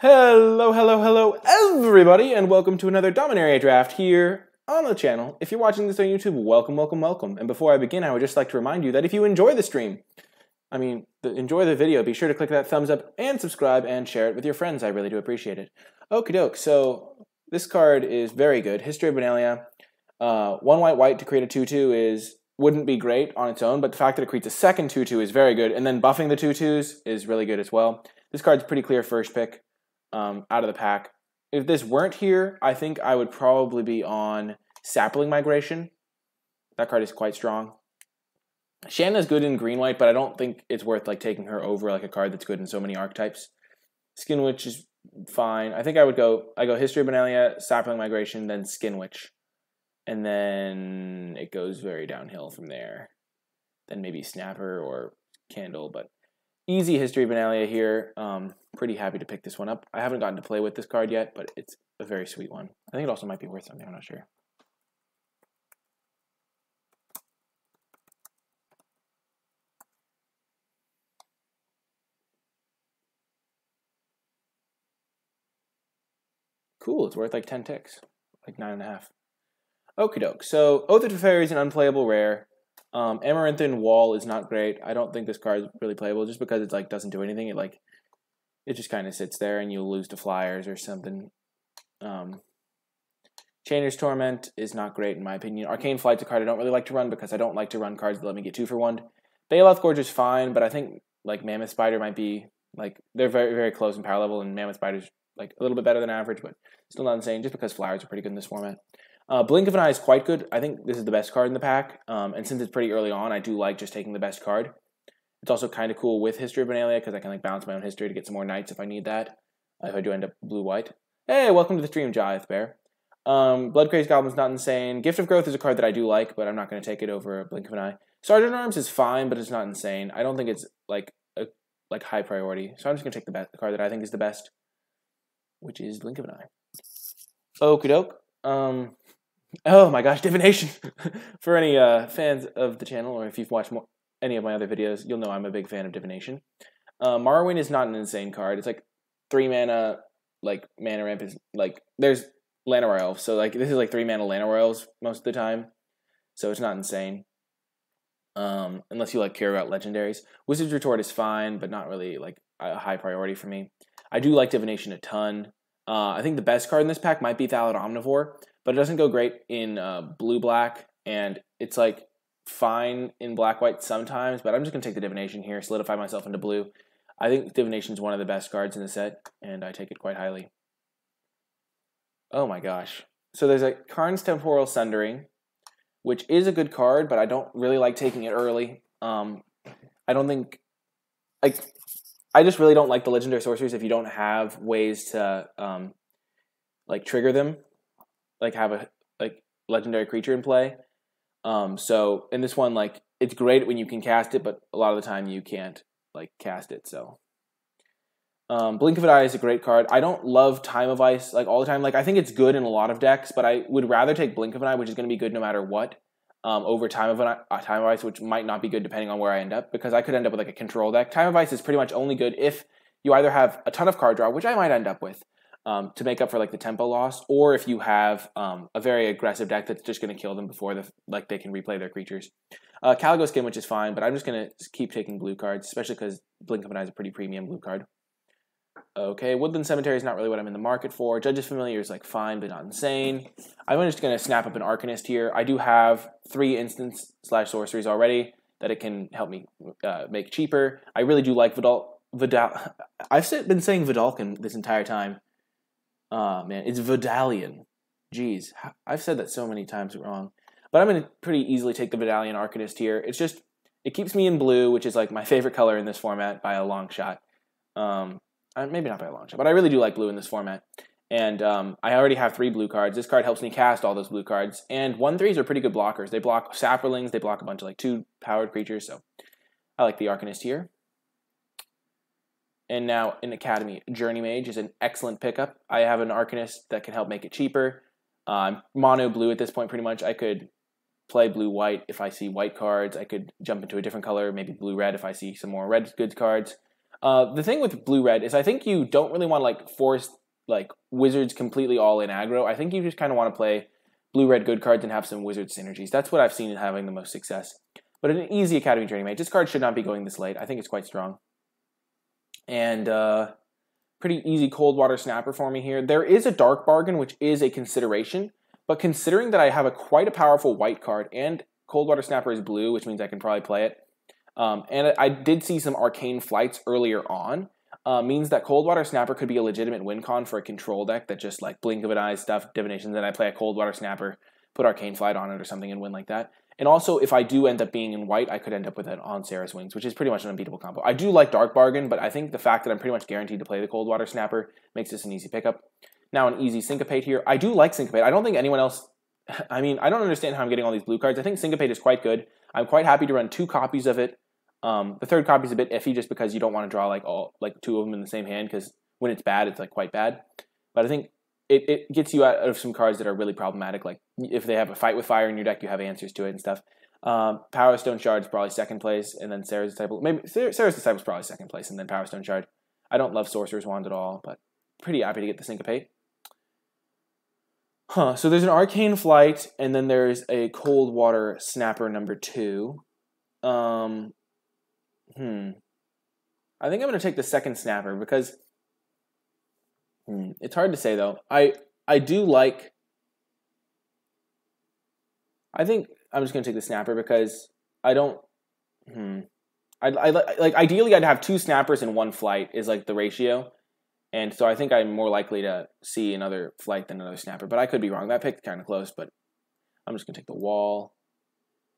Hello, everybody, and welcome to another Dominaria draft here on the channel. If you're watching this on YouTube, welcome. And before I begin, I would just like to remind you that if you enjoy the stream, enjoy the video, be sure to click that thumbs up and subscribe and share it with your friends. I really do appreciate it. Okie doke, so this card is very good. History of Dominaria. 1 white to create a 2/2 wouldn't be great on its own, but the fact that it creates a second 2/2 is very good, and then buffing the 2/2s is really good as well. This card's pretty clear first pick. Out of the pack. If this weren't here, I think I would probably be on Sapling Migration. That card is quite strong. Shanna's good in green-white, but I don't think it's worth taking her over a card that's good in so many archetypes. Skin Witch is fine. I think I go History of Dominaria, Sapling Migration, then Skin Witch. And then it goes very downhill from there. Then maybe Snapper or Candle, but easy History of Dominaria here. Pretty happy to pick this one up. I haven't gotten to play with this card yet, but it's a very sweet one. I think it also might be worth something, I'm not sure. Cool, it's worth 10 ticks. 9.5. Okie doke. So Oath of Teferi is an unplayable rare. Amaranthan Wall is not great. I don't think this card is really playable just because it doesn't do anything. It just kind of sits there and you'll lose to flyers or something. Chainer's Torment is not great in my opinion. Arcane Flight's a card I don't really like to run because I don't like to run cards that let me get 2 for 1. Bailout Gorge is fine, but I think Mammoth Spider might be they're very, very close in power level, and Mammoth Spider's a little bit better than average, but still not insane just because flyers are pretty good in this format. Blink of an Eye is quite good. I think this is the best card in the pack, and since it's pretty early on, I do like just taking the best card. It's also kind of cool with History of Dominaria because I can balance my own history to get some more knights if I need that. If I do end up blue-white. Hey, welcome to the stream, Jaieth Bear. Bloodcrazed Goblin's not insane. Gift of Growth is a card that I do like, but I'm not going to take it over Blink of an Eye. Sergeant Arms is fine, but it's not insane. I don't think it's a high priority, so I'm just going to take the card that I think is the best, which is Blink of an Eye. Okie doke. Oh my gosh, Divination! For any fans of the channel, or if you've watched any of my other videos, you'll know I'm a big fan of Divination. Morrowind is not an insane card. It's 3 mana, mana ramp is, there's Llanowar Elves, so this is 3 mana Llanowar Elves most of the time, so it's not insane. Unless you care about legendaries. Wizard's Retort is fine, but not really a high priority for me. I do like Divination a ton. I think the best card in this pack might be Thallid Omnivore, but it doesn't go great in blue-black, and it's fine in black-white sometimes, but I'm just going to take the Divination here, solidify myself into blue. I think Divination is one of the best cards in the set, and I take it quite highly. Oh my gosh. So there's Karn's Temporal Sundering, which is a good card, but I don't really like taking it early. I don't think... I just really don't like the Legendary Sorceries if you don't have ways to trigger them. Have a legendary creature in play. So in this one, it's great when you can cast it, but a lot of the time you can't cast it. So Blink of an Eye is a great card. I don't love Time of Ice all the time. I think it's good in a lot of decks, but I would rather take Blink of an Eye, which is going to be good no matter what, over Time of Ice, which might not be good depending on where I end up, because I could end up with a control deck. Time of Ice is pretty much only good if you either have a ton of card draw, which I might end up with, to make up for the tempo loss, or if you have a very aggressive deck that's just going to kill them before they can replay their creatures. Caligo Skin, which is fine, but I'm just going to keep taking blue cards, especially because Blink of an Eye is a pretty premium blue card. Okay, Woodland Cemetery is not really what I'm in the market for. Judge's Familiar is fine, but not insane. I'm just going to snap up an Arcanist here. I do have 3 instants/sorceries already that it can help me make cheaper. I really do like I've been saying Vidalcan this entire time. Man, it's Vidalian. Jeez, I've said that so many times wrong. But I'm going to pretty easily take the Vidalian Arcanist here. It keeps me in blue, which is my favorite color in this format by a long shot. Maybe not by a long shot, but I really do like blue in this format. And I already have 3 blue cards. This card helps me cast all those blue cards. And 1/3s are pretty good blockers. They block Saprolings, they block a bunch of 2-powered creatures, so I like the Arcanist here. And now in Academy, Journey Mage is an excellent pickup. I have an Arcanist that can help make it cheaper. Mono blue at this point pretty much. I could play blue-white if I see white cards. I could jump into a different color, maybe blue-red if I see some more red good cards. The thing with blue-red is I think you don't really want to like force like wizards completely all in aggro. I think you just kind of want to play blue-red good cards and have some wizard synergies. That's what I've seen in having the most success. But an easy Academy Training Mate, this card should not be going this late. I think it's quite strong. And pretty easy Cold Water Snapper for me here. There is a Dark Bargain, which is a consideration. But considering that I have quite a powerful white card and Cold Water Snapper is blue, which means I can probably play it. And I did see some Arcane Flights earlier on. Means that Cold Water Snapper could be a legitimate win con for a control deck that just like blink of an eye stuff, divinations, and I play a Cold Water Snapper, put Arcane Flight on it or something and win like that. And also, if I do end up being in white, I could end up with it on Sarah's Wings, which is pretty much an unbeatable combo. I do like Dark Bargain, but I think the fact that I'm pretty much guaranteed to play the Cold Water Snapper makes this an easy pickup. Now an easy Syncopate here. I do like Syncopate. I don't think anyone else... I mean, I don't understand how I'm getting all these blue cards. I think Syncopate is quite good. I'm quite happy to run 2 copies of it. The third copy is a bit iffy just because you don't want to draw like 2 of them in the same hand because when it's bad, it's like quite bad. But I think it gets you out of some cards that are really problematic. Like if they have a Fight with Fire in your deck, you have answers to it and stuff. Power Stone Shard's probably second place, and then Sarah's Disciple. Maybe Sarah's Disciple's probably second place, and then Power Stone Shard. I don't love Sorcerer's Wand at all, but pretty happy to get the Syncopate. So there's an Arcane Flight, and then there's a Cold Water Snapper number 2. I think I'm going to take the second Snapper because it's hard to say though. I do like. I think I'm just going to take the Snapper because I don't. Like ideally I'd have 2 Snappers and 1 Flight is like the ratio, and so I think I'm more likely to see another Flight than another Snapper. But I could be wrong. That pick's kind of close, but I'm just going to take the Wall.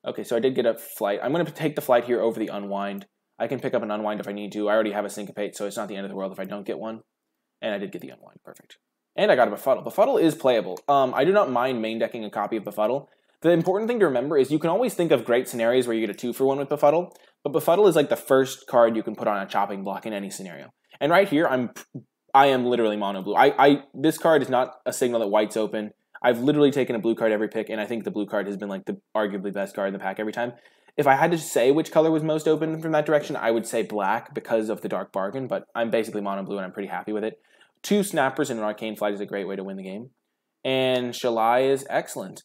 Okay, so I did get a Flight. I'm going to take the Flight here over the Unwind. I can pick up an Unwind if I need to. I already have a Syncopate, so it's not the end of the world if I don't get one. And I did get the Unwind. Perfect. And I got a Befuddle. Befuddle is playable. I do not mind main decking a copy of Befuddle. The important thing to remember is you can always think of great scenarios where you get a 2-for-1 with Befuddle, but Befuddle is like the first card you can put on a chopping block in any scenario. And right here, I am literally mono blue. This card is not a signal that white's open. I've literally taken a blue card every pick, and I think the blue card has been like the arguably best card in the pack every time. If I had to say which color was most open from that direction, I would say black because of the Dark Bargain, but I'm basically mono blue and I'm pretty happy with it. 2 Snappers and an Arcane Flight is a great way to win the game. And SHALAI is excellent.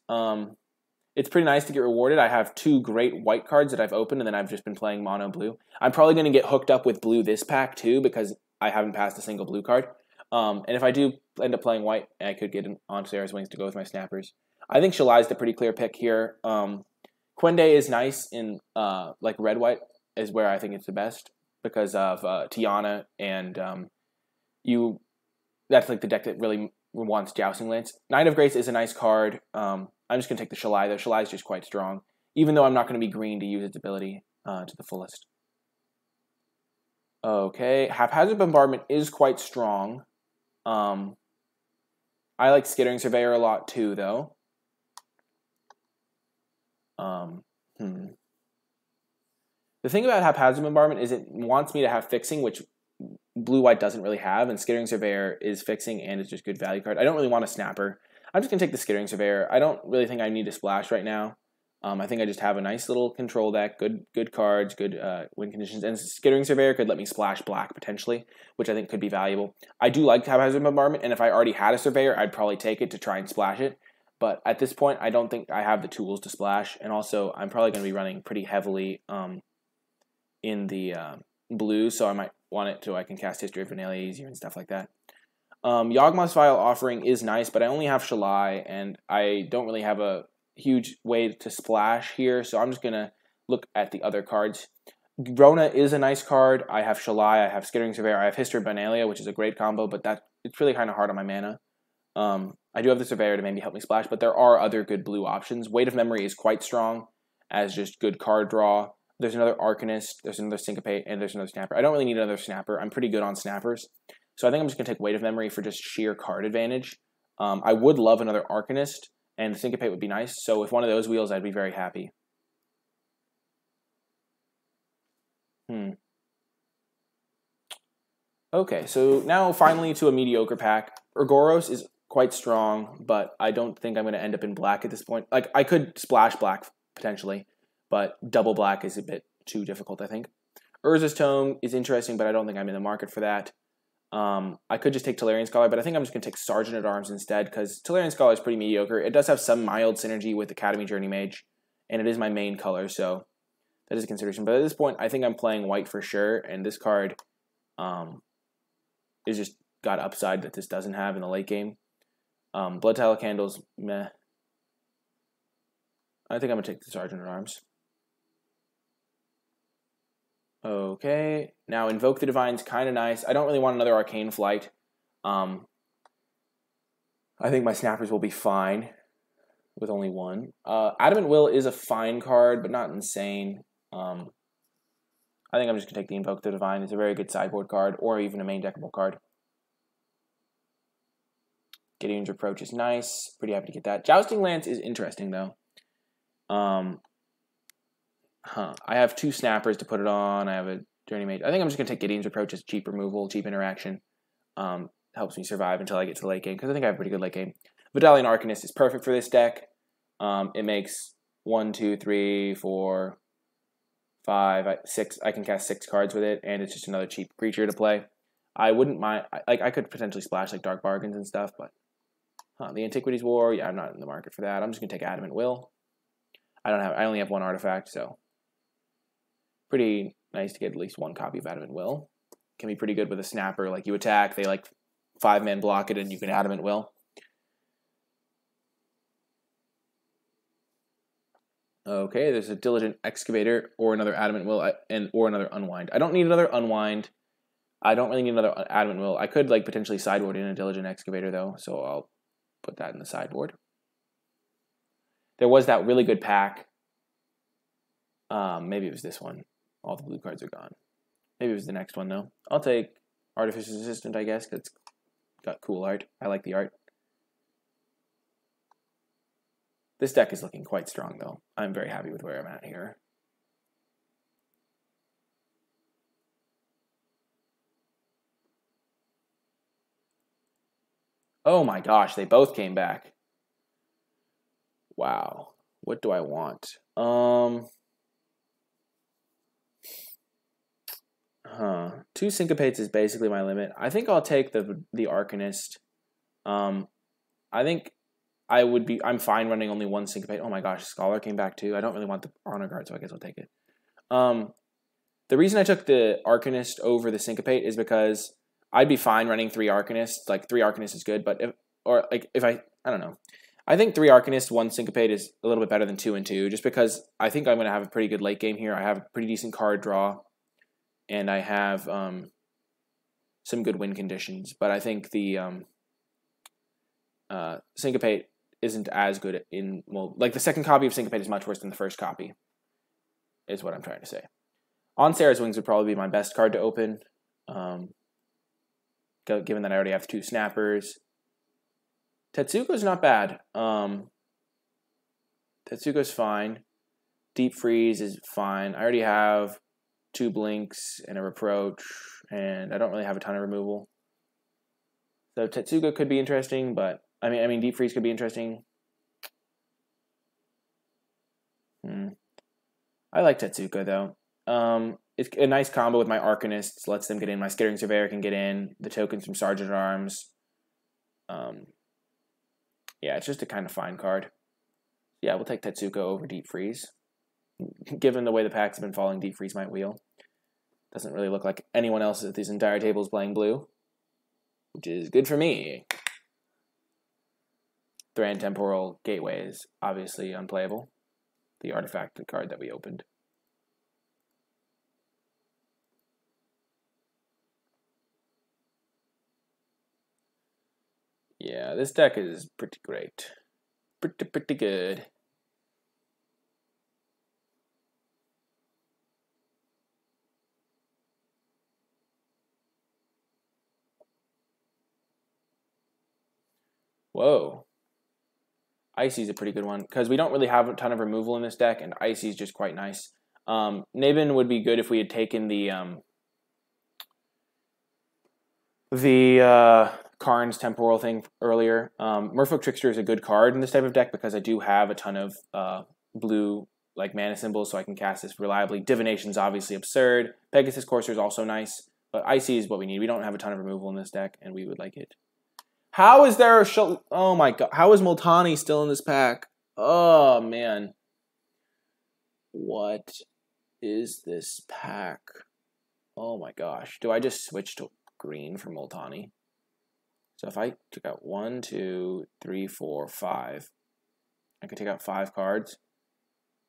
It's pretty nice to get rewarded. I have 2 great white cards that I've opened, and then I've just been playing mono blue. I'm probably going to get hooked up with blue this pack too because I haven't passed a single blue card. And if I do end up playing white, I could get on Sarah's Wings to go with my Snappers. I think SHALAI is the pretty clear pick here. Quende is nice in like red-white is where I think it's the best because of Tiana and that's like the deck that really wants Jousting Lance. Knight of Grace is a nice card. I'm just going to take the SHALAI though. SHALAI is just quite strong, even though I'm not going to be green to use its ability to the fullest. Okay, Haphazard Bombardment is quite strong. I like Skittering Surveyor a lot too though. The thing about Haphazard Bombardment is it wants me to have fixing, which blue-white doesn't really have, and Skittering Surveyor is fixing and it's just good value card. I don't really want a Snapper. I'm just going to take the Skittering Surveyor. I don't really think I need to splash right now. I think I just have a nice little control deck, good cards, good win conditions, and Skittering Surveyor could let me splash black potentially, which I think could be valuable. I do like Haphazard Bombardment, and if I already had a Surveyor, I'd probably take it to try and splash it. But at this point, I don't think I have the tools to splash, and also I'm probably going to be running pretty heavily in the blue, so I might want it so I can cast History of Venalia easier and stuff like that. Yawgmoth's Vile Offering is nice, but I only have SHALAI, and I don't really have a huge way to splash here, so I'm just going to look at the other cards. Rona is a nice card. I have SHALAI, I have Skittering Surveyor, I have History of Venalia, which is a great combo, but it's really kind of hard on my mana. I do have the Surveyor to maybe help me splash, but there are other good blue options. Weight of Memory is quite strong as just good card draw. There's another Arcanist, there's another Syncopate, and there's another Snapper. I don't really need another Snapper. I'm pretty good on Snappers. So I think I'm just going to take Weight of Memory for just sheer card advantage. I would love another Arcanist, and the Syncopate would be nice. So with one of those wheels, I'd be very happy. Okay, so now finally to a mediocre pack. Urgoros is quite strong, but I don't think I'm going to end up in black at this point. Like, I could splash black potentially, but double black is a bit too difficult, I think. Urza's Tome is interesting, but I don't think I'm in the market for that. I could just take Tolarian Scholar, but I think I'm just going to take Sergeant at Arms instead, because Tolarian Scholar is pretty mediocre. It does have some mild synergy with Academy Journey Mage, and it is my main color, so that is a consideration. But at this point, I think I'm playing white for sure, and this card is just got upside that this doesn't have in the late game. Blood Tallow Candles, meh. I think I'm going to take the Sergeant at Arms. Okay, now Invoke the Divine's kind of nice. I don't really want another Arcane Flight. I think my Snappers will be fine with only one. Adamant Will is a fine card, but not insane. I think I'm just going to take the Invoke the Divine. It's a very good sideboard card, or even a main deckable card. Gideon's Reproach is nice. Pretty happy to get that. Jousting Lance is interesting, though. I have 2 Snappers to put it on. I have a Journey Mage. I think I'm just going to take Gideon's Reproach as cheap removal, cheap interaction. Helps me survive until I get to the late game, because I think I have a pretty good late game. Vidalian Arcanist is perfect for this deck. It makes 1, 2, 3, 4, 5, 6. I can cast 6 cards with it, and it's just another cheap creature to play. I wouldn't mind. I could potentially splash like Dark Bargains and stuff, but the Antiquities War. Yeah, I'm not in the market for that. I'm just gonna take Adamant Will. I only have 1 artifact, so pretty nice to get at least 1 copy of Adamant Will. Can be pretty good with a Snapper. Like, you attack, they like 5-man block it, and you can Adamant Will. Okay, there's a Diligent Excavator or another Adamant Will or another Unwind. I don't need another Unwind. I don't really need another Adamant Will. I could like potentially sideboard in a Diligent Excavator though, so I'll put that in the sideboard. There was that really good pack. Maybe it was this one. All the blue cards are gone. Maybe it was the next one though. I'll take Artificer's Assistant, I guess, because it's got cool art. I like the art. This deck is looking quite strong though. I'm very happy with where I'm at here. Oh my gosh, they both came back. Wow. What do I want? 2 Syncopates is basically my limit. I think I'll take the Arcanist. I think I'm fine running only 1 Syncopate. Oh my gosh, Scholar came back too. I don't really want the Honor Guard, so I guess I'll take it. The reason I took the Arcanist over the Syncopate is because I'd be fine running 3 Arcanists. Like 3 Arcanists is good, but if I don't know. I think 3 Arcanists, 1 Syncopate is a little bit better than 2 and 2, just because I think I'm going to have a pretty good late game here. I have a pretty decent card draw, and I have some good win conditions. But I think the Syncopate isn't as good like the second copy of Syncopate is much worse than the first copy, is what I'm trying to say. On Sarah's Wings would probably be my best card to open, given that I already have 2 Snappers. Tetsuko's not bad. Tetsuko's fine. Deep Freeze is fine. I already have 2 Blinks and a Reproach, and I don't really have a ton of removal. So Tetsuko could be interesting, but I mean Deep Freeze could be interesting. I like Tetsuko though. It's a nice combo with my Arcanists. Lets them get in. My Skittering Surveyor can get in. The tokens from Sergeant at Arms. Yeah, it's just a kind of fine card. Yeah, we'll take Tetsuko over Deep Freeze. Given the way the packs have been falling, Deep Freeze might wheel. Doesn't really look like anyone else at this entire table is playing blue, which is good for me. Thran Temporal Gateway is obviously unplayable. The artifact card that we opened. Yeah, this deck is pretty great. Pretty good. Whoa. Icy's a pretty good one, because we don't really have a ton of removal in this deck, and Icy's just quite nice. Nabin would be good if we had taken the Karn's Temporal thing earlier. Merfolk Trickster is a good card in this type of deck because I do have a ton of blue like mana symbols so I can cast this reliably. Divination's obviously absurd. Pegasus Courser is also nice, but Icy is what we need. We don't have a ton of removal in this deck, and we would like it. How is there a oh my god, how is Multani still in this pack? Oh man. What is this pack? Oh my gosh. Do I just switch to green for Multani? So if I took out 1, 2, 3, 4, 5, I could take out 5 cards.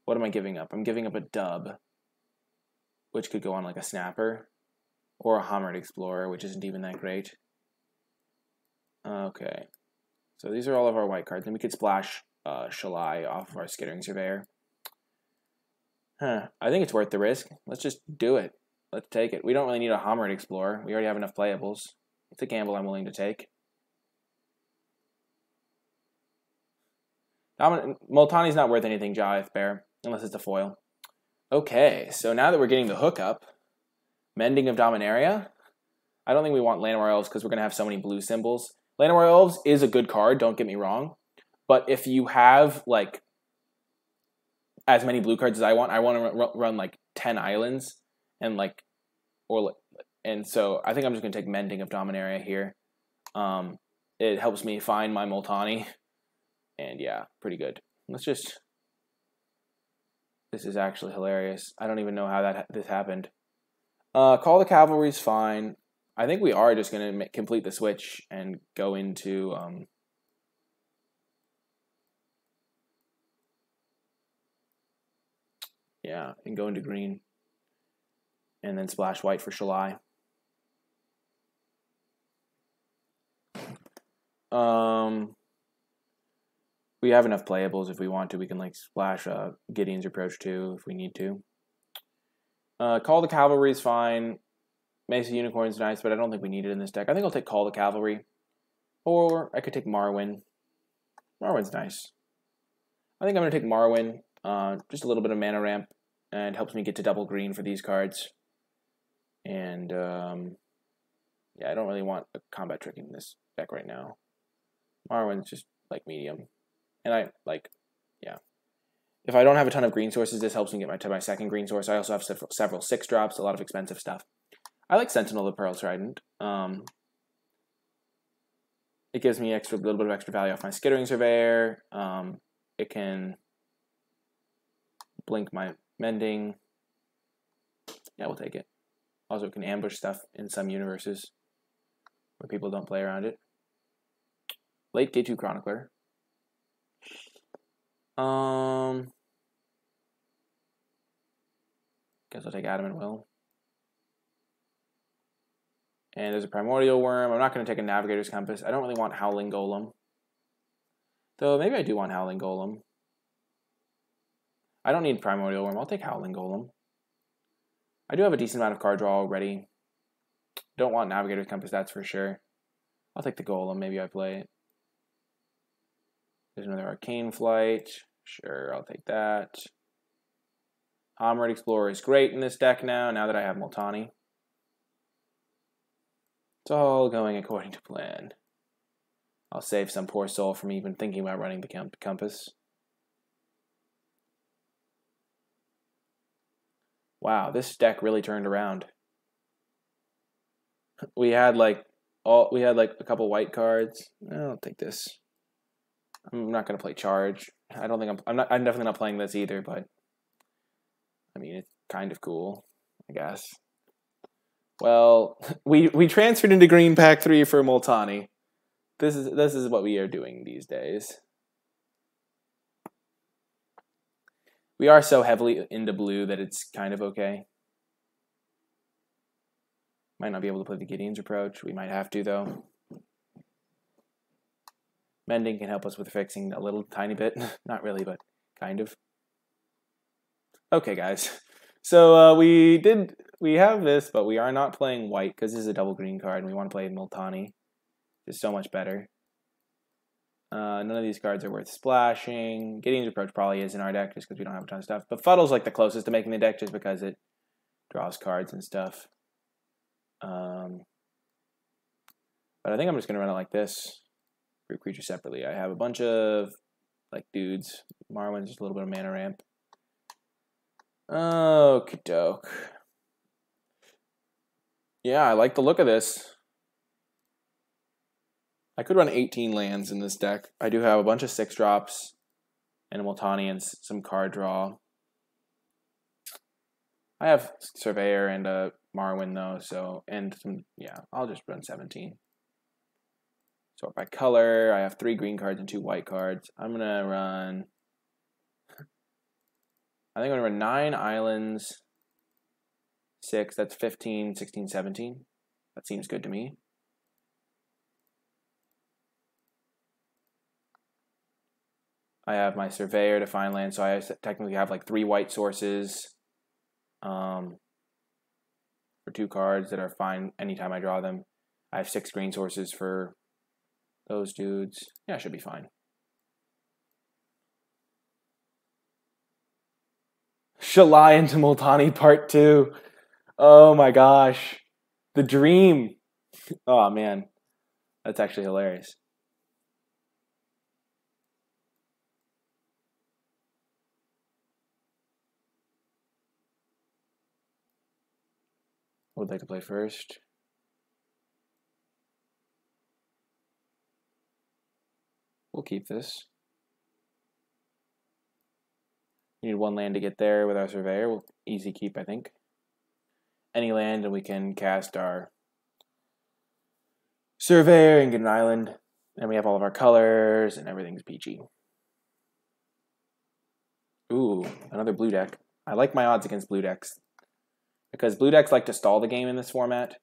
What am I giving up? I'm giving up a dub, which could go on like a Snapper, or a Hammered Explorer, which isn't even that great. Okay. So these are all of our white cards. Then we could splash Shalai off of our Skittering Surveyor. I think it's worth the risk. Let's just do it. Let's take it. We don't really need a Hammered Explorer. We already have enough playables. It's a gamble I'm willing to take. Multani's not worth anything, Jive Bear, unless it's a foil. Okay, so now that we're getting the hookup, Mending of Dominaria. I don't think we want Llanowar Elves because we're going to have so many blue symbols. Llanowar Elves is a good card, don't get me wrong. But if you have, like, as many blue cards as I want to run like 10 islands, and like, and so I think I'm just gonna take Mending of Dominaria here. It helps me find my Multani, and yeah, pretty good. Let's just. This is actually hilarious. I don't even know how this happened. Call the Cavalry is fine. I think we are just gonna complete the switch and go into yeah, and go into green. And then splash white for Shalai. We have enough playables if we want to. We can like splash Gideon's Approach too if we need to. Call the Cavalry is fine. Mesa Unicorn's nice, but I don't think we need it in this deck. I think I'll take Call the Cavalry. Or I could take Marwyn. Marwyn's nice. I think I'm going to take Marwyn. Just a little bit of mana ramp. And helps me get to double green for these cards. And, yeah, I don't really want a combat trick in this deck right now. Marwyn's just, like, medium. And I, like, yeah. If I don't have a ton of green sources, this helps me get to my second green source. I also have several 6-drops, a lot of expensive stuff. I like Sentinel the Pearl Trident. It gives me a little bit of extra value off my Skittering Surveyor. It can blink my Mending. Yeah, we'll take it. Also, it can ambush stuff in some universes where people don't play around it. Late Day 2 Chronicler. Guess I'll take Adam and Will. And there's a Primordial Worm. I'm not going to take a Navigator's Compass. I don't really want Howling Golem. Though maybe I do want Howling Golem. I don't need Primordial Worm. I'll take Howling Golem. I do have a decent amount of card draw already. Don't want Navigator's Compass, that's for sure. I'll take the Golem. Maybe I play it. There's another Arcane Flight. Sure, I'll take that. Hammered Explorer is great in this deck now that I have Multani. It's all going according to plan. I'll save some poor soul from even thinking about running the compass. Wow, this deck really turned around. We had like a couple white cards. I'll take this. I'm not gonna play Charge. I'm definitely not playing this either, but I mean it's kind of cool, I guess. Well, we transferred into green pack 3 for Multani. This is what we are doing these days. We are so heavily into blue that it's kind of okay. Might not be able to play the Gideon's Approach. We might have to, though. Mending can help us with fixing a little tiny bit. Not really, but kind of. Okay, guys. So we have this, but we are not playing white because this is a double green card, and we want to play Multani. It's so much better. None of these cards are worth splashing. Gideon's Approach probably is in our deck just because we don't have a ton of stuff. But Fuddle's like the closest to making the deck just because it draws cards and stuff. But I think I'm just going to run it like this. Group creatures separately. I have a bunch of like dudes. Marwyn's just a little bit of mana ramp. Okie doke. Yeah, I like the look of this. I could run 18 lands in this deck. I do have a bunch of 6-drops and a Multani and some card draw. I have Surveyor and a Marwyn though, so, and some, yeah, I'll just run 17. Sort by color, I have 3 green cards and 2 white cards. I'm gonna run, I think I'm gonna run 9 islands, 6, that's 15, 16, 17. That seems good to me. I have my Surveyor to find land, so I technically have like 3 white sources for 2 cards that are fine anytime I draw them. I have 6 green sources for those dudes. Yeah, should be fine. SHALAI into Multani Part 2. Oh my gosh. The dream. Oh man. That's actually hilarious. Who would like to play first? We'll keep this. We need 1 land to get there with our Surveyor. We'll easy keep, I think. Any land and we can cast our Surveyor and get an island. And we have all of our colors and everything's peachy. Ooh, another blue deck. I like my odds against blue decks, because blue decks like to stall the game in this format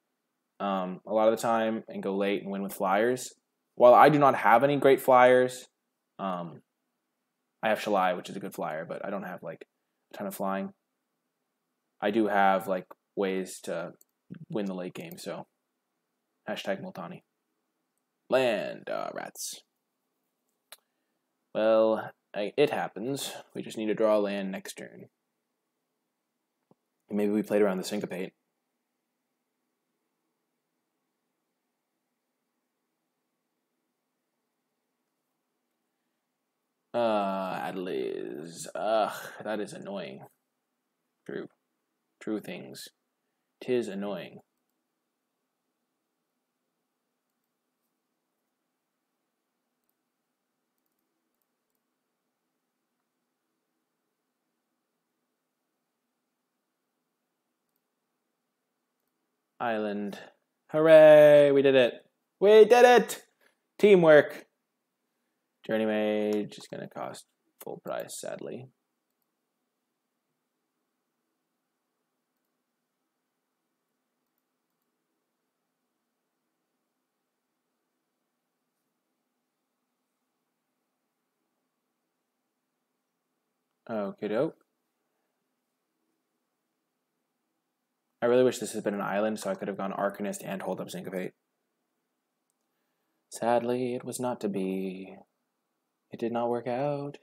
a lot of the time and go late and win with flyers. While I do not have any great flyers, I have SHALAI, which is a good flyer, but I don't have like a ton of flying. I do have like ways to win the late game, so hashtag Multani. Land rats. Well, it happens. We just need to draw a land next turn. Maybe we played around the Syncopate. Adelaise. Ugh, that is annoying. True things. 'Tis annoying. Island. Hooray! We did it! We did it! Teamwork! Journey Mage is going to cost full price, sadly. Okie doke. I really wish this had been an island, so I could have gone Arcanist and Hold Up Syncopate. Sadly, it was not to be. It did not work out.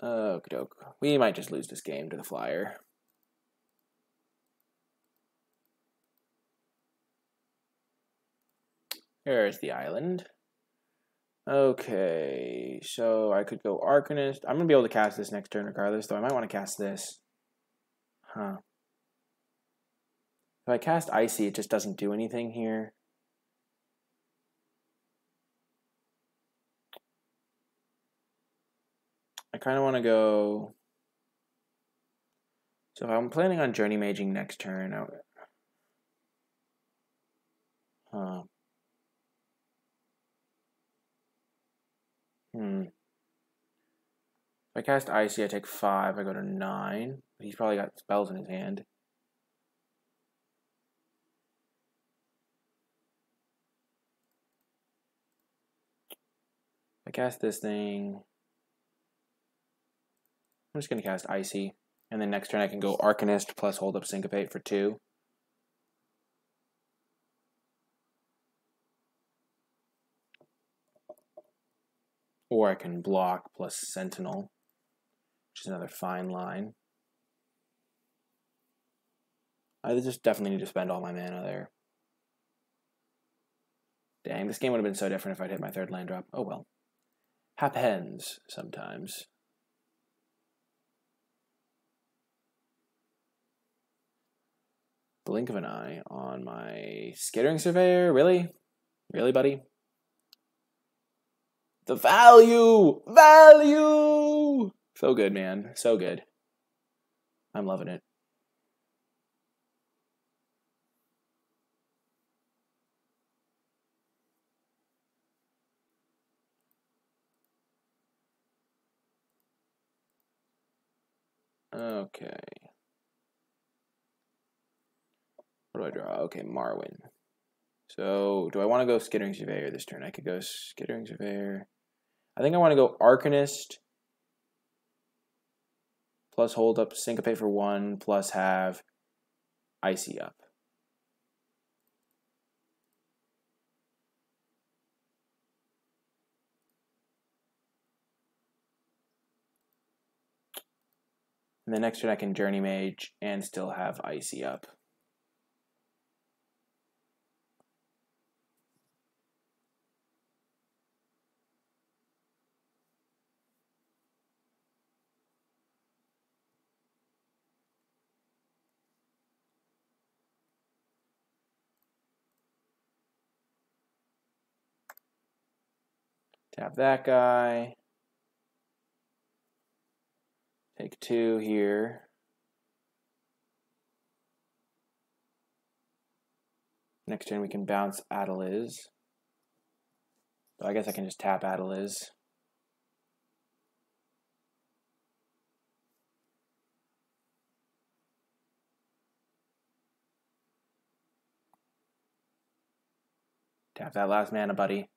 Okie doke. We might just lose this game to the flyer. Here's the island. Okay, so I could go Arcanist. I'm going to be able to cast this next turn regardless, though I might want to cast this. Huh. If I cast Icy, it just doesn't do anything here. I kind of want to go... So if I'm planning on Journey Maging next turn, Huh. If I cast Icy, I take 5, I go to 9. He's probably got spells in his hand. If I cast this thing, I'm just going to cast Icy. And then next turn I can go Arcanist plus Hold Up Syncopate for 2. Or I can block plus Sentinel, which is another fine line. I just definitely need to spend all my mana there. Dang, this game would have been so different if I'd hit my 3rd land drop. Oh well. Happens sometimes. blink of an eye on my Skittering Surveyor. Really? Really, buddy? The value! Value! So good, man. So good. I'm loving it. Okay. What do I draw? Okay, Marwyn. So, do I want to go Skittering Surveyor this turn? I could go Skittering Surveyor. I think I want to go Arcanist plus hold up Syncopate for 1 plus have Icy up. And the next turn I can Journey Mage and still have Icy up. Tap that guy. Take 2 here. Next turn we can bounce Adeliz. So I guess I can just tap Adeliz. Tap that last mana, buddy.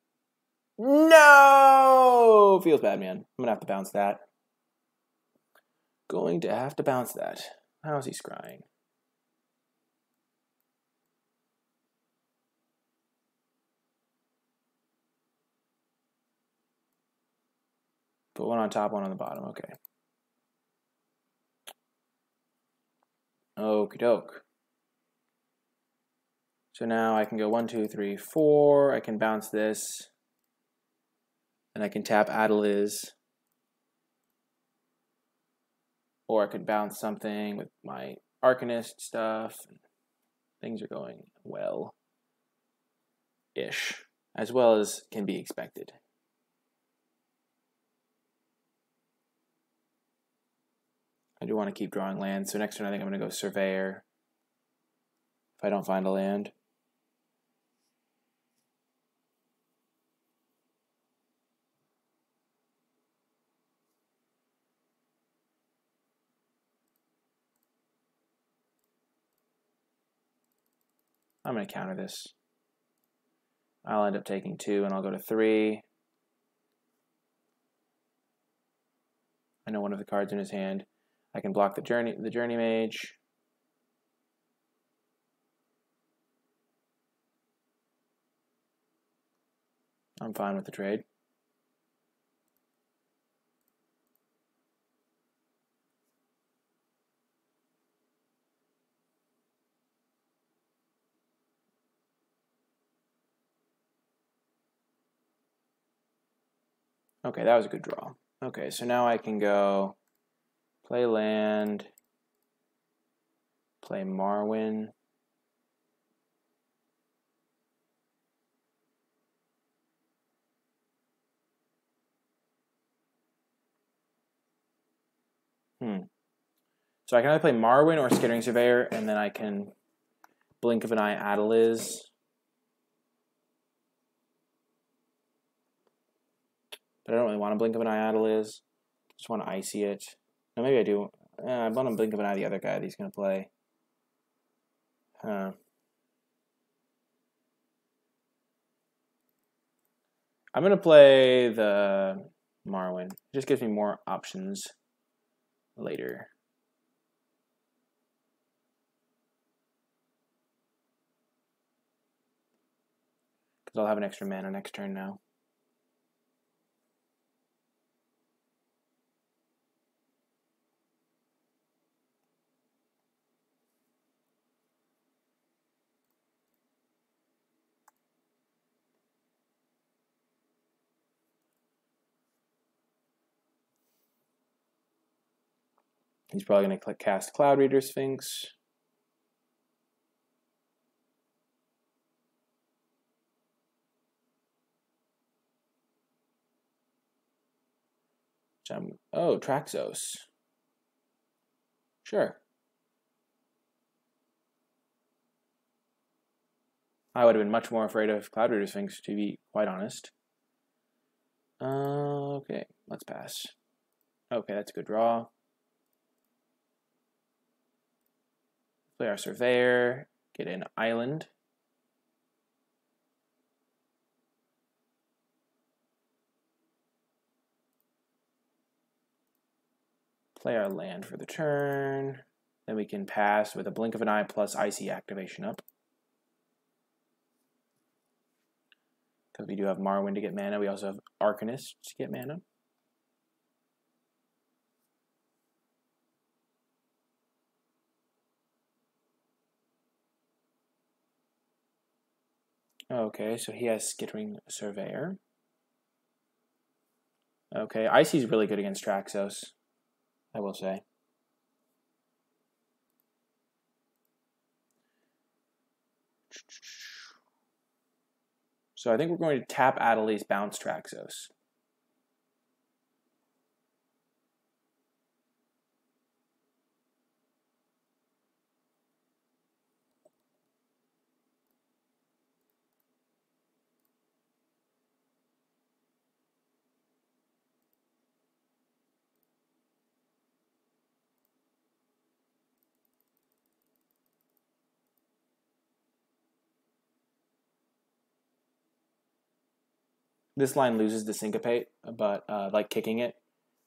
No! Feels bad, man. I'm gonna have to bounce that. Going to have to bounce that. How is he scrying? Put one on top, one on the bottom. Okay. Okie doke. So now I can go 1, 2, 3, 4. I can bounce this. And I can tap Adeliz. Or I could bounce something with my Arcanist stuff. Things are going well-ish. As well as can be expected. I do want to keep drawing lands, so next turn I think I'm going to go Surveyor. If I don't find a land. I'm going to counter this. I'll end up taking 2 and I'll go to 3. I know one of the cards in his hand. I can block the Journey Mage. I'm fine with the trade. Okay, that was a good draw. Okay, so now I can go play land, play Marwyn. So I can either play Marwyn or Skittering Surveyor, and then I can blink of an eye Adeliz. But I don't really want to blink of an eye Adeliz. Just want to icy it. No, maybe I do. I want to blink of an eye the other guy that he's going to play. I'm going to play the Marwyn. It just gives me more options later. Because I'll have an extra mana next turn now. He's probably going to cast Cloud Reader Sphinx. Oh, Traxos. Sure. I would have been much more afraid of Cloud Reader Sphinx, to be quite honest. Okay, let's pass. Okay, that's a good draw. Play our Surveyor, get an island. Play our land for the turn. Then we can pass with a blink of an eye plus Icy activation up. Because we do have Morrowind to get mana. We also have Arcanist to get mana. Okay, so he has Skittering Surveyor. Okay, Icy's really good against Traxos, I will say. So I think we're going to tap Adeliz, bounce Traxos. This line loses the Syncopate, but like kicking it,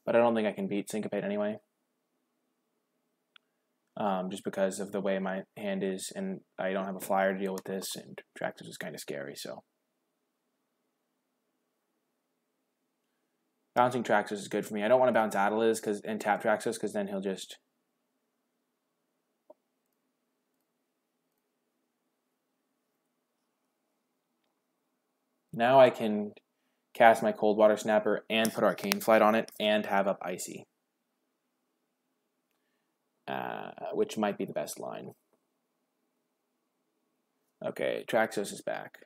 but I don't think I can beat Syncopate anyway. Just because of the way my hand is, and I don't have a flyer to deal with this, and Traxos is kind of scary, so. Bouncing Traxos is good for me. I don't want to bounce Adeliz and tap Traxos, because then he'll just... Now I can cast my Cold Water Snapper and put Arcane Flight on it and have up Icy. Which might be the best line. Okay, Traxos is back.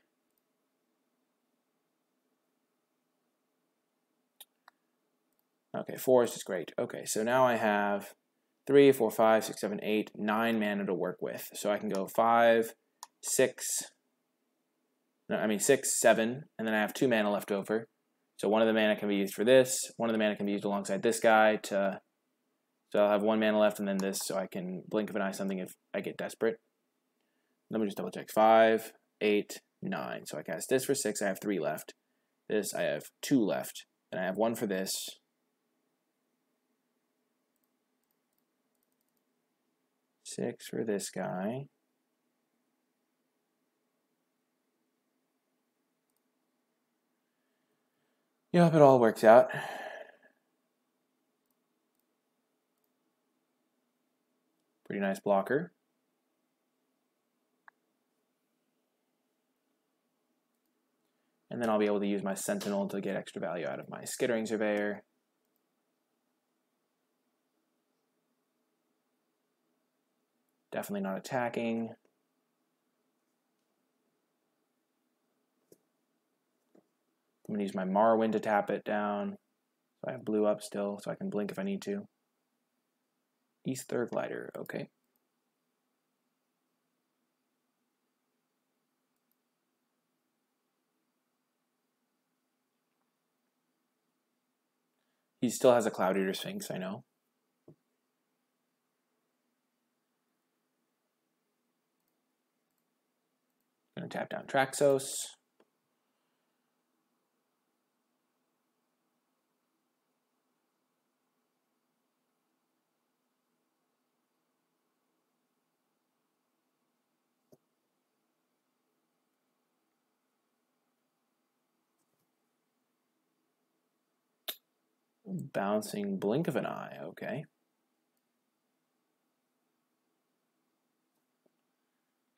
Okay, Forest is great. Okay, so now I have 3, 4, 5, 6, 7, 8, 9 mana to work with. So I can go 5, 6... No, I mean 6, 7, and then I have 2 mana left over. So one of the mana can be used for this. One of the mana can be used alongside this guy so I'll have 1 mana left, and then this, so I can blink of an eye something if I get desperate. Let me just double check. 5, 8, 9. So I cast this for 6. I have 3 left. This I have 2 left, and I have 1 for this. Six for this guy. Yep, it all works out. Pretty nice blocker. And then I'll be able to use my Sentinel to get extra value out of my Skittering Surveyor. Definitely not attacking. I'm going to use my Morrowind to tap it down. So I have blue up still, so I can blink if I need to. Aether Glider, okay. He still has a Cloud Eater Sphinx, I know. Gonna tap down Traxos. Bouncing Blink of an Eye, okay.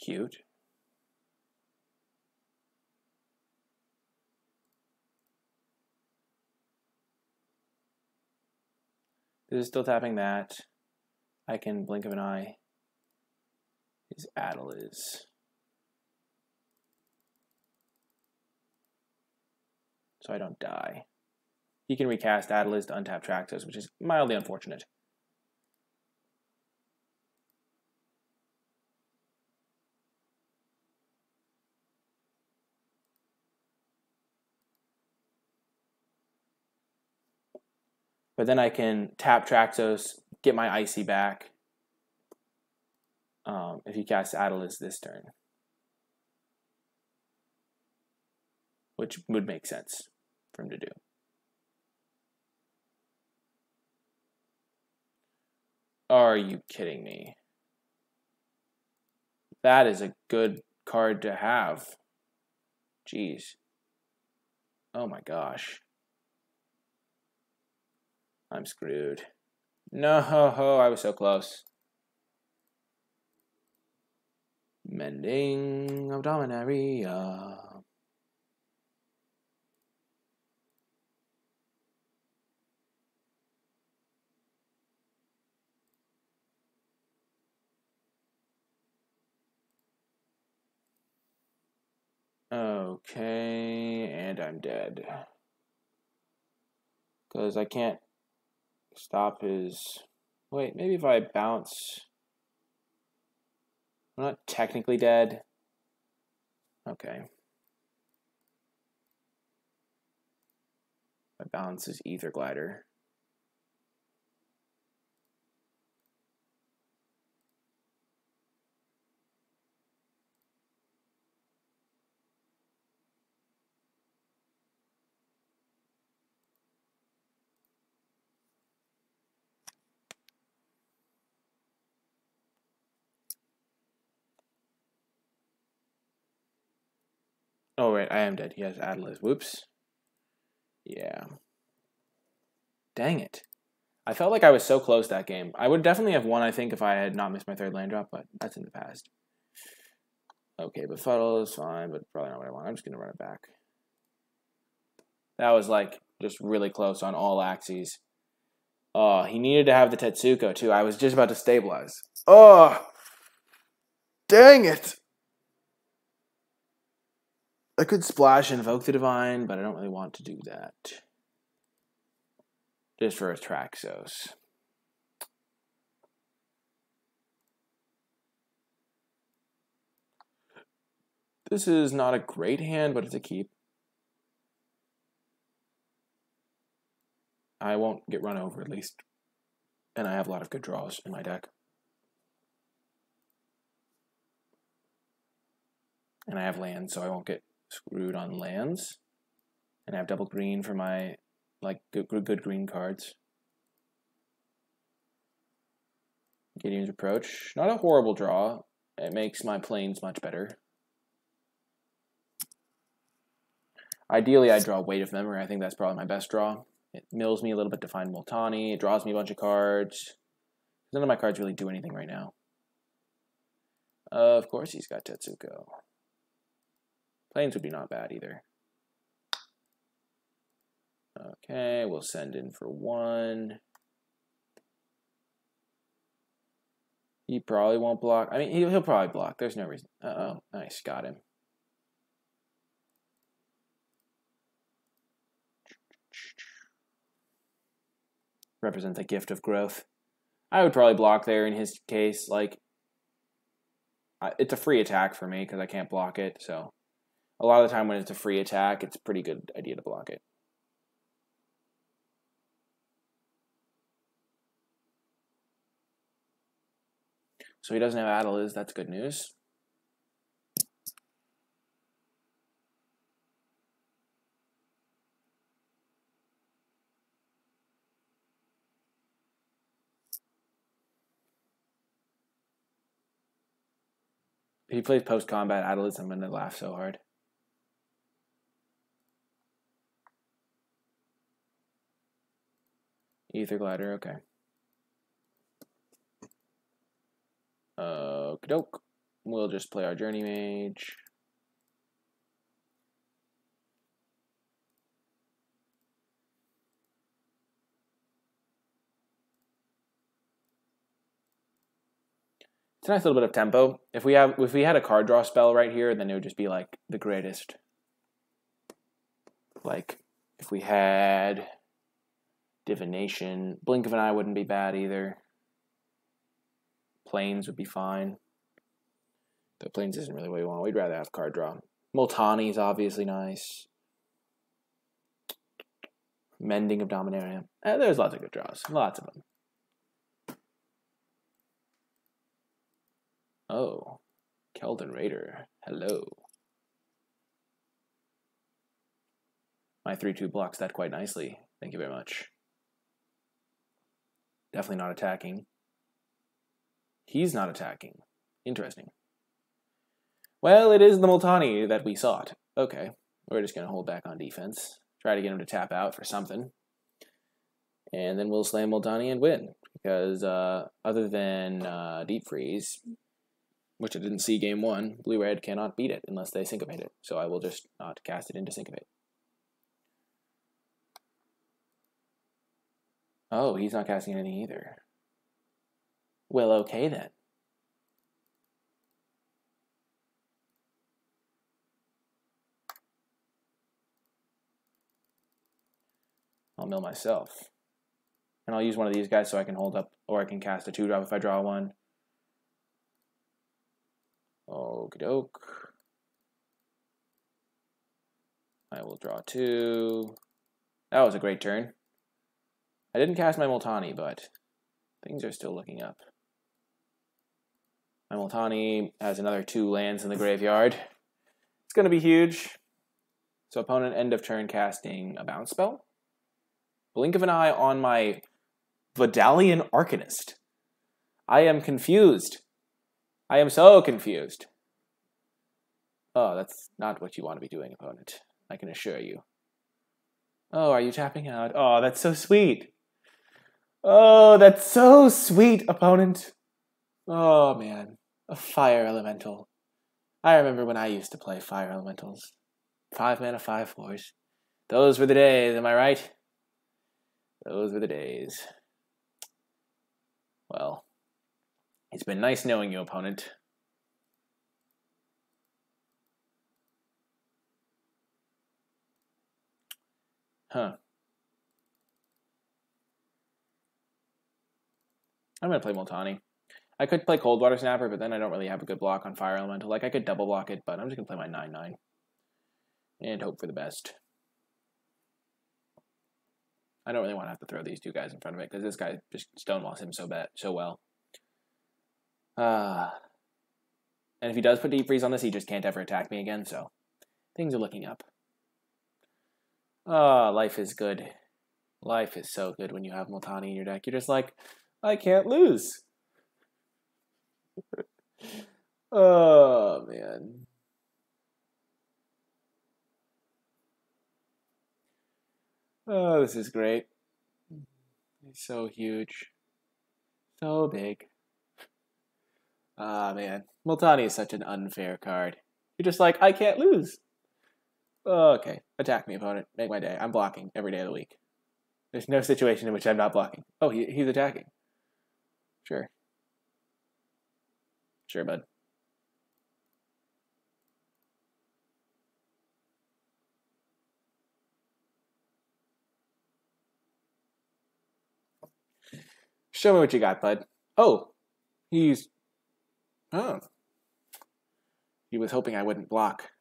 Cute. This is still tapping that. I can Blink of an Eye. His Adeliz. So I don't die. he can recast Audible to untap Traxos, which is mildly unfortunate. But then I can tap Traxos, get my Icy back if he casts Audible this turn. Which would make sense for him to do. Are you kidding me? That is a good card to have. Jeez. Oh my gosh. I'm screwed. No, I was so close. Mending of Dominaria. Okay, and I'm dead. Because I can't stop his... Wait, maybe if I bounce... I'm not technically dead. Okay. I bounce his Ether Glider. Oh, wait, I am dead. He has Audible. Whoops. Yeah. Dang it. I felt like I was so close that game. I would definitely have won, I think, if I had not missed my third land drop, but that's in the past. Okay, Befuddle is fine, but probably not what I want. I'm just going to run it back. That was, like, just really close on all axes. Oh, he needed to have the Tetsuko, too. I was just about to stabilize. Oh! Dang it! I could splash and invoke the Divine, but I don't really want to do that. Just for a Traxos. This is not a great hand, but it's a keep. I won't get run over, at least. And I have a lot of good draws in my deck. And I have lands, so I won't get screwed on lands. And I have double green for my good green cards. Gideon's Approach. Not a horrible draw. It makes my planes much better. Ideally, I draw Weight of Memory. I think that's probably my best draw. It mills me a little bit to find Multani. It draws me a bunch of cards. None of my cards really do anything right now. Of course, he's got Tetsuko. Planes would be not bad either. Okay, we'll send in for 1. He probably won't block. I mean, he'll probably block. There's no reason. Uh-oh, nice, got him. Represents a gift of growth. I would probably block there in his case. Like, it's a free attack for me because I can't block it. So a lot of the time when it's a free attack, it's a pretty good idea to block it. So he doesn't have Audible. That's good news. If he plays post-combat Audible, I'm going to laugh so hard. Ether Glider, okay. Okey-doke. We'll just play our Journey Mage. It's a nice little bit of tempo. If we had a card draw spell right here, then it would just be like the greatest. Like if we had Divination. Blink of an eye wouldn't be bad either. Plains would be fine. The Plains isn't really what we want. We'd rather have card draw. Multani is obviously nice. Mending of Dominaria. There's lots of good draws. Lots of them. Oh. Keldon Raider. Hello. My 3/2 blocks that quite nicely. Thank you very much. Definitely not attacking. He's not attacking. Interesting. Well, it is the Multani that we sought. Okay. We're just going to hold back on defense. Try to get him to tap out for something. And then we'll slam Multani and win. Because other than Deep Freeze, which I didn't see game 1, Blue-Red cannot beat it unless they syncopate it. So I will just not cast it into syncopate. Oh, he's not casting anything either. Well, okay then. I'll mill myself. And I'll use one of these guys so I can hold up, or I can cast a 2-drop if I draw one. Okie doke. I will draw 2. That was a great turn. I didn't cast my Multani, but things are still looking up. My Multani has another 2 lands in the graveyard. It's going to be huge. So opponent end of turn casting a bounce spell. Blink of an eye on my Vidalian Arcanist. I am confused. I am so confused. Oh, that's not what you want to be doing, opponent. I can assure you. Oh, are you tapping out? Oh, that's so sweet. Oh, that's so sweet, opponent. Oh, man. A fire elemental. I remember when I used to play fire elementals. 5-mana, 5/4s. Those were the days, am I right? Those were the days. Well, it's been nice knowing you, opponent. Huh. I'm going to play Multani. I could play Coldwater Snapper, but then I don't really have a good block on Fire Elemental. Like, I could double block it, but I'm just going to play my 9/9. And hope for the best. I don't really want to have to throw these 2 guys in front of it, because this guy just stonewalls him so well. And if he does put Deep Freeze on this, he just can't ever attack me again, so things are looking up. Life is good. Life is so good when you have Multani in your deck. You're just like, I can't lose. Oh, man. Oh, this is great. It's so huge. So big. Ah, man. Multani is such an unfair card. You're just like, I can't lose. Okay. Attack me, opponent. Make my day. I'm blocking every day of the week. There's no situation in which I'm not blocking. Oh, he's attacking. Sure. Sure, bud. Show me what you got, bud. Oh, he's... Oh. He was hoping I wouldn't block.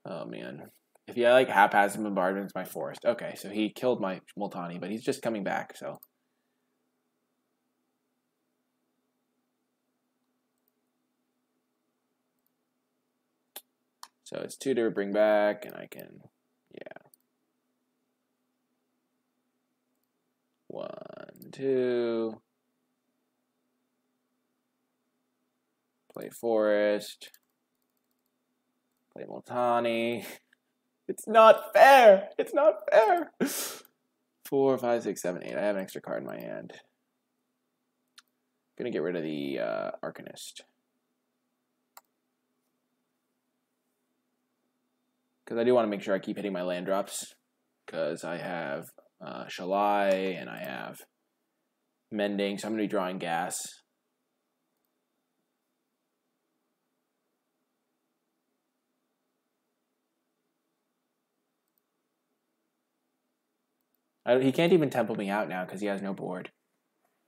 Oh, man. If he like haphazard bombardment's my forest. Okay, so he killed my Multani, but he's just coming back, so... So it's 2 to bring back, and I can... Yeah. 1, 2... Play Forest. Play Multani. It's not fair! It's not fair! 4, 5, 6, 7, 8. I have an extra card in my hand. I'm gonna get rid of the Arcanist. Because I do want to make sure I keep hitting my land drops. Because I have SHALAI and I have Mending, so I'm going to be drawing gas. He can't even temple me out now because he has no board.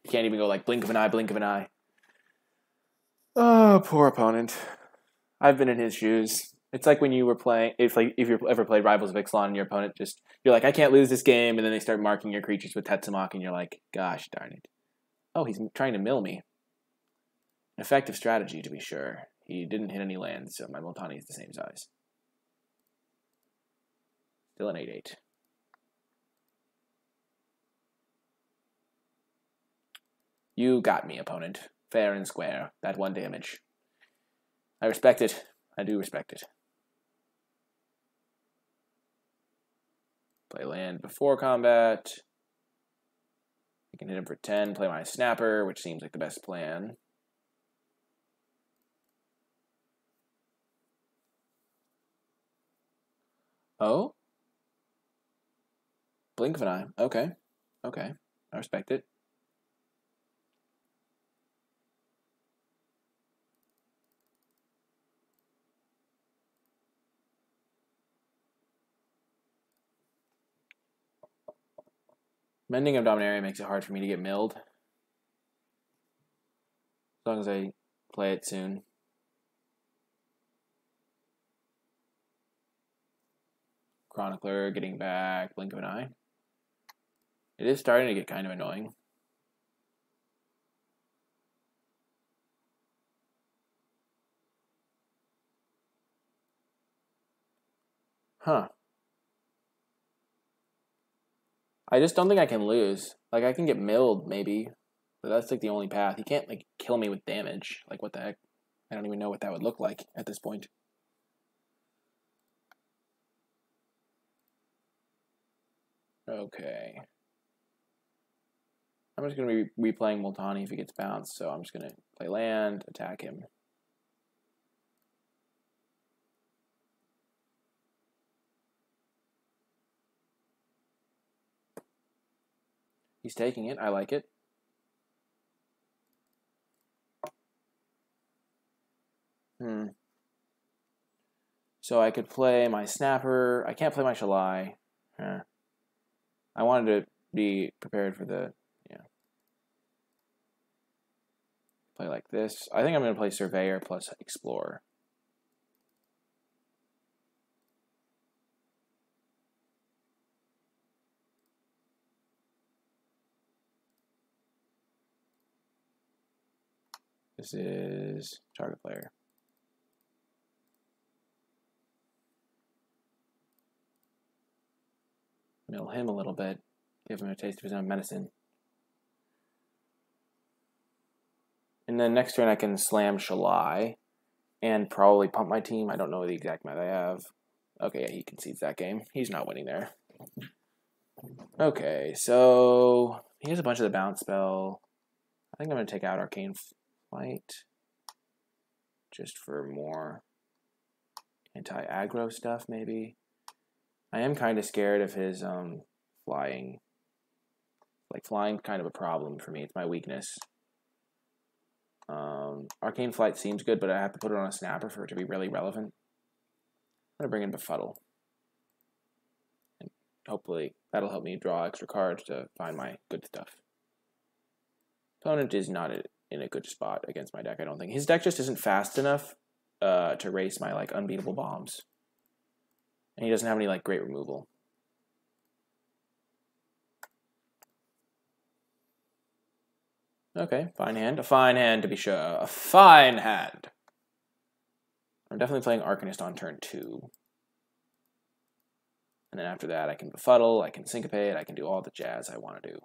He can't even go like blink of an eye, blink of an eye. Oh, poor opponent. I've been in his shoes. It's like when you were playing, if you ever played Rivals of Ixalan and your opponent you're like, I can't lose this game, and then they start marking your creatures with Tetsamok, and you're like, gosh darn it. Oh, he's trying to mill me. An effective strategy, to be sure. He didn't hit any lands, so my Multani is the same size. Still an 8/8. You got me, opponent. Fair and square. That 1 damage. I respect it. I do respect it. Play land before combat. I can hit him for 10, play my snapper, which seems like the best plan. Oh? Blink of an eye. Okay. Okay. I respect it. Mending of Dominaria makes it hard for me to get milled. As long as I play it soon. Chronicler, getting back, blink of an eye. It is starting to get kind of annoying. Huh. I just don't think I can lose. Like, I can get milled, maybe. But that's, like, the only path. He can't, like, kill me with damage. Like, what the heck? I don't even know what that would look like at this point. Okay. I'm just going to be replaying Multani if he gets bounced, so I'm just going to play land, attack him. He's taking it. I like it. So I could play my Snapper. I can't play my SHALAI. I wanted to be prepared for the, play like this. I think I'm going to play Surveyor plus Explorer. This is target player. Mill him a little bit. Give him a taste of his own medicine. And then next turn I can slam SHALAI and probably pump my team. I don't know the exact math I have. Okay, yeah, he concedes that game. He's not winning there. Okay, so he has a bunch of the bounce spell. I think I'm going to take out Arcane Flight just for more anti-aggro stuff, maybe. I am kind of scared of his flying. Like, flying kind of a problem for me. It's my weakness. Arcane Flight seems good, but I have to put it on a Snapper for it to be really relevant. I'm going to bring in Befuddle. And hopefully that'll help me draw extra cards to find my good stuff. Opponent is not in a good spot against my deck, I don't think. His deck just isn't fast enough to race my, like, unbeatable bombs. And he doesn't have any, like, great removal. Okay, fine hand. A fine hand, to be sure. A fine hand. I'm definitely playing Arcanist on turn 2. And then after that, I can Befuddle, I can Syncopate, I can do all the jazz I want to do.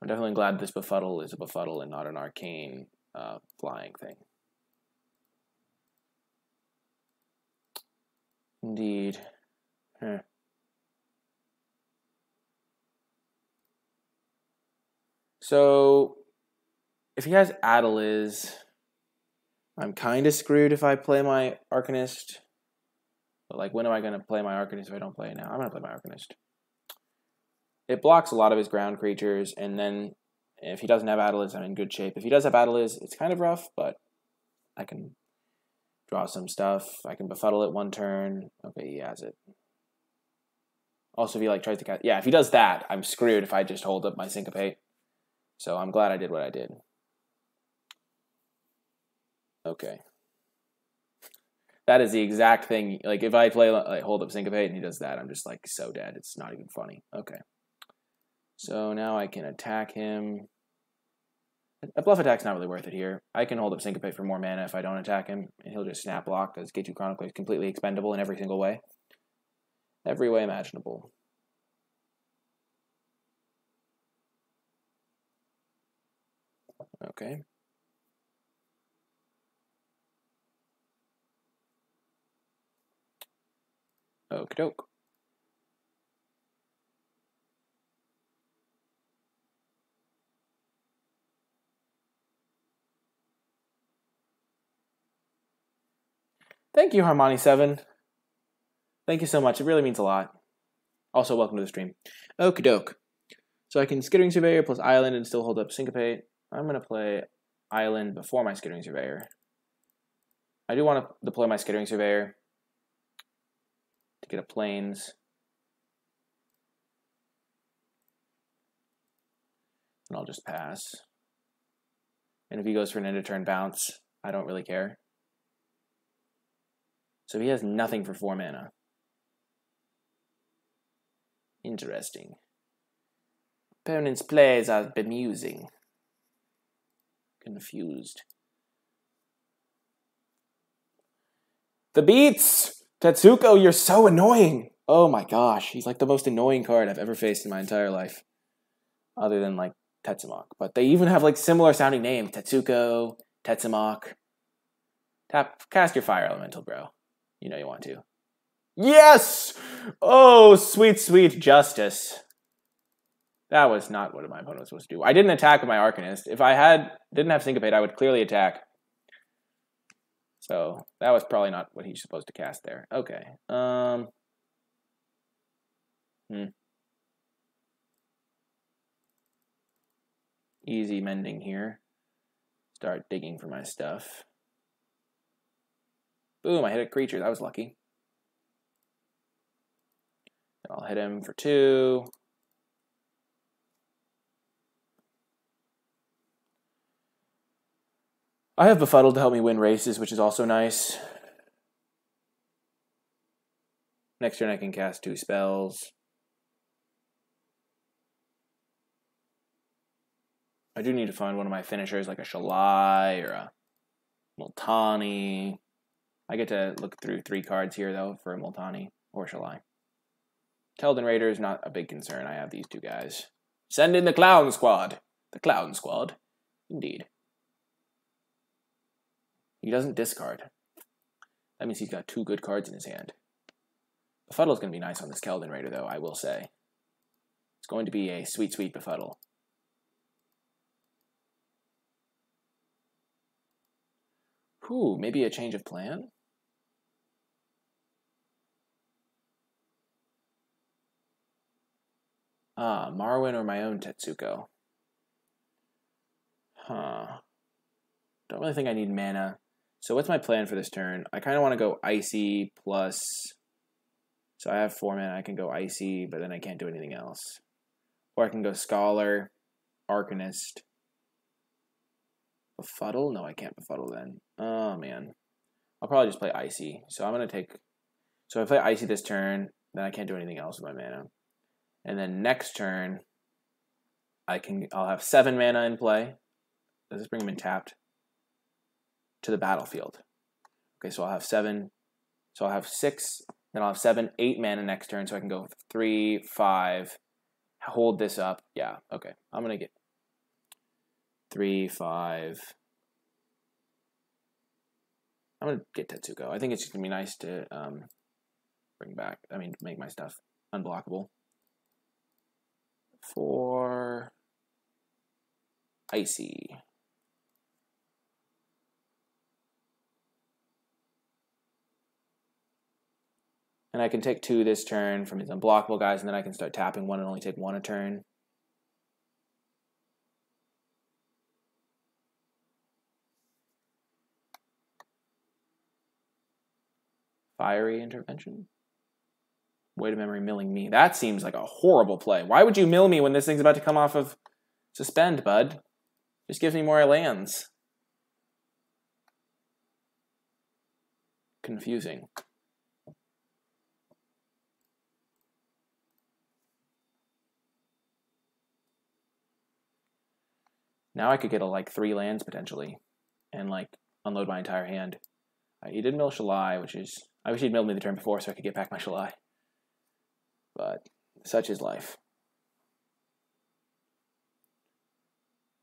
I'm definitely glad this Befuddle is a Befuddle and not an arcane flying thing. Indeed. So, if he has Adeliz, I'm kind of screwed if I play my Arcanist. But, like, when am I going to play my Arcanist if I don't play it now? I'm going to play my Arcanist. It blocks a lot of his ground creatures, and then if he doesn't have Adeliz, I'm in good shape. If he does have Adeliz, it's kind of rough, but I can draw some stuff. I can Befuddle it one turn. Okay, he has it. Also, if he like tries to cast, yeah, if he does that, I'm screwed if I just hold up my Syncopate. So I'm glad I did what I did. Okay. That is the exact thing. Like if I play like hold up Syncopate and he does that, I'm just like so dead. It's not even funny. Okay. So now I can attack him. A bluff attack's not really worth it here. I can hold up Syncopate for more mana if I don't attack him, and he'll just snap block because K2 Chronicler is completely expendable in every single way. Every way imaginable. Okay. Okie doke. Thank you, Harmony7. Thank you so much. It really means a lot. Also, welcome to the stream. Okie doke. So I can Skittering Surveyor plus Island and still hold up Syncopate. I'm going to play Island before my Skittering Surveyor. I do want to deploy my Skittering Surveyor to get a Plains. And I'll just pass. And if he goes for an end of turn bounce, I don't really care. So he has nothing for 4 mana. Interesting. Opponent's plays are bemusing. Confused. The beats! Tetsuko, you're so annoying! Oh my gosh, he's like the most annoying card I've ever faced in my entire life. Other than like Tetsumok. But they even have like similar sounding names. Tetsuko, Tetsumok. Cast your Fire Elemental, bro. You know you want to. Yes! Oh, sweet, sweet justice. That was not what my opponent was supposed to do. I didn't attack with my Arcanist. If I didn't have Syncopate, I would clearly attack. So that was probably not what he's supposed to cast there. Okay. Easy mending here. Start digging for my stuff. Boom, I hit a creature. That was lucky. I'll hit him for 2. I have Befuddled to help me win races, which is also nice. Next turn I can cast 2 spells. I do need to find one of my finishers, like a Shalai or a Multani. I get to look through 3 cards here, though, for a Multani or Shalai. Keldon Raider is not a big concern. I have these 2 guys. Send in the Clown Squad. The Clown Squad. Indeed. He doesn't discard. That means he's got 2 good cards in his hand. Befuddle's going to be nice on this Keldon Raider, though, I will say. It's going to be a sweet, sweet Befuddle. Whew, maybe a change of plan? Ah, Marwyn or my own Tetsuko. Huh. Don't really think I need mana. So what's my plan for this turn? I kind of want to go Icy plus... So I have 4 mana. I can go Icy, but then I can't do anything else. Or I can go Scholar, Arcanist. Befuddle? No, I can't Befuddle then. Oh, man. I'll probably just play Icy. So I'm going to take... So if I play Icy this turn, then I can't do anything else with my mana. And then next turn, I'll have 7 mana in play. Does this bring him in tapped? To the battlefield. Okay, so I'll have 7. So I'll have 6. Then I'll have 7, 8 mana next turn. So I can go 3, 5. Hold this up. Yeah, okay. I'm going to get 3, 5. I'm going to get Tetsuko. I think it's just going to be nice to make my stuff unblockable. 4 Icy. And I can take 2 this turn from his unblockable guys, and then I can start tapping 1 and only take 1 a turn. Fiery Intervention. Weight of memory milling me. That seems like a horrible play. Why would you mill me when this thing's about to come off of suspend, bud? Just gives me more lands. Confusing. Now I could get like 3 lands potentially and like unload my entire hand. He did mill SHALAI, which is... I wish he'd milled me the turn before so I could get back my SHALAI. But such is life.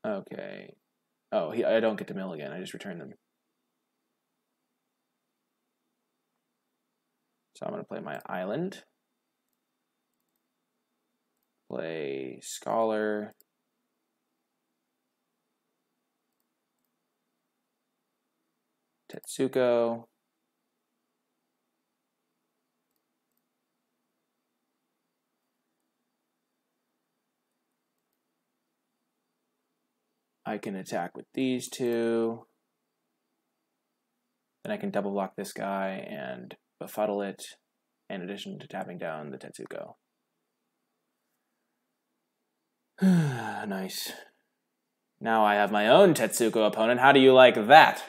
Okay. Oh, I don't get to mill again. I just return them. So I'm going to play my island. Play Scholar. Tetsuko. I can attack with these 2. Then I can double block this guy and befuddle it, in addition to tapping down the Tetsuko. Nice. Now I have my own Tetsuko opponent. How do you like that?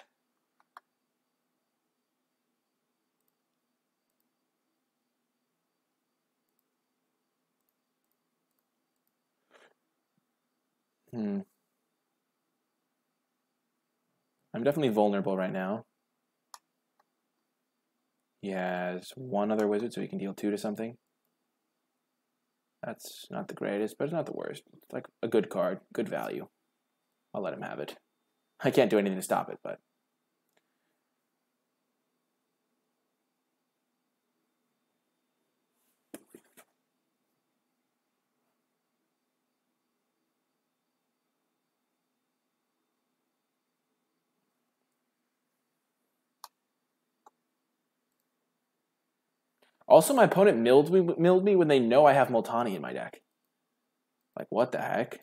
I'm definitely vulnerable right now. He has 1 other wizard, so he can deal 2 to something. That's not the greatest, but it's not the worst. It's like a good card, good value. I'll let him have it. I can't do anything to stop it, but... Also, my opponent milled me when they know I have Multani in my deck. Like, what the heck?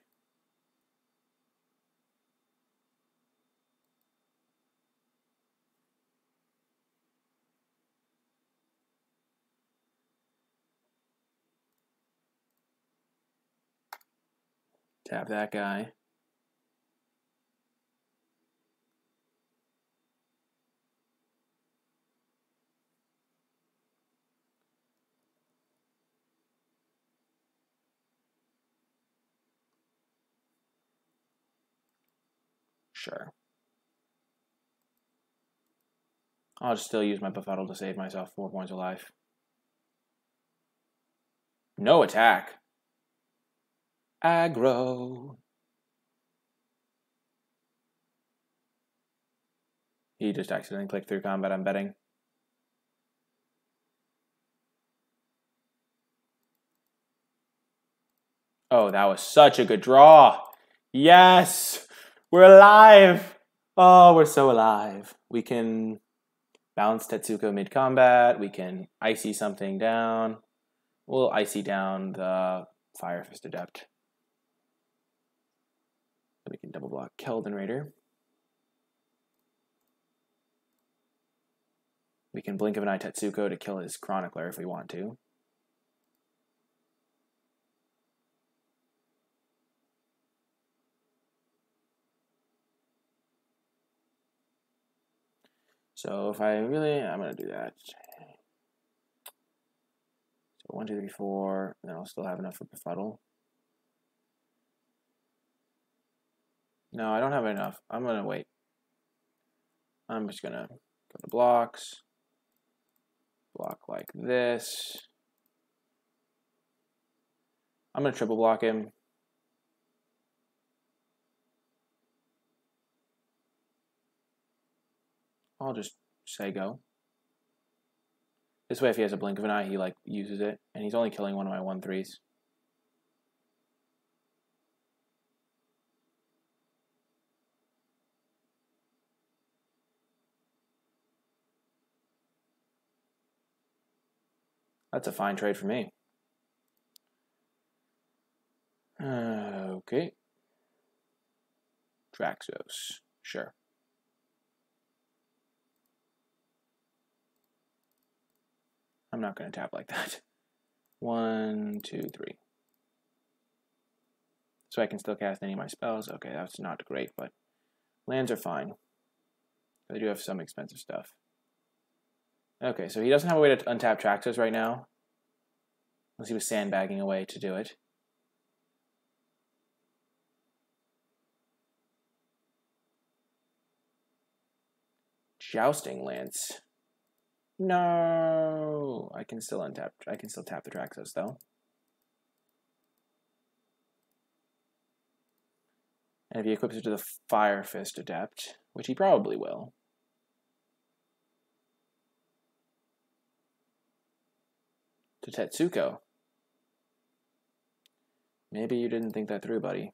Tap that guy. Sure. I'll just still use my befuddle to save myself 4 points of life. No attack. Aggro. He just accidentally clicked through combat, I'm betting. Oh, that was such a good draw. Yes! We're alive! Oh, we're so alive. We can bounce Tetsuko mid-combat. We can icy something down. We'll icy down the Fire Fist Adept. We can double block Keldon Raider. We can blink of an eye Tetsuko to kill his Chronicler if we want to. So if I'm going to do that. So 1, 2, 3, 4, and then I'll still have enough for befuddle. No, I don't have enough. I'm going to wait. I'm just going to go to blocks. Block like this. I'm going to triple block him. I'll just say go. This way, if he has a blink of an eye, he like uses it, and he's only killing one of my 1/3s. That's a fine trade for me. Okay. Draxos, sure. I'm not going to tap like that. 1, 2, 3. So I can still cast any of my spells. Okay, that's not great, but lands are fine. They do have some expensive stuff. Okay, so he doesn't have a way to untap Traxos right now. Unless he was sandbagging a way to do it. Jousting Lance. No, I can still untap. I can still tap the Traxos though. And if he equips it to the Fire Fist Adept, which he probably will. To Tetsuko. Maybe you didn't think that through, buddy.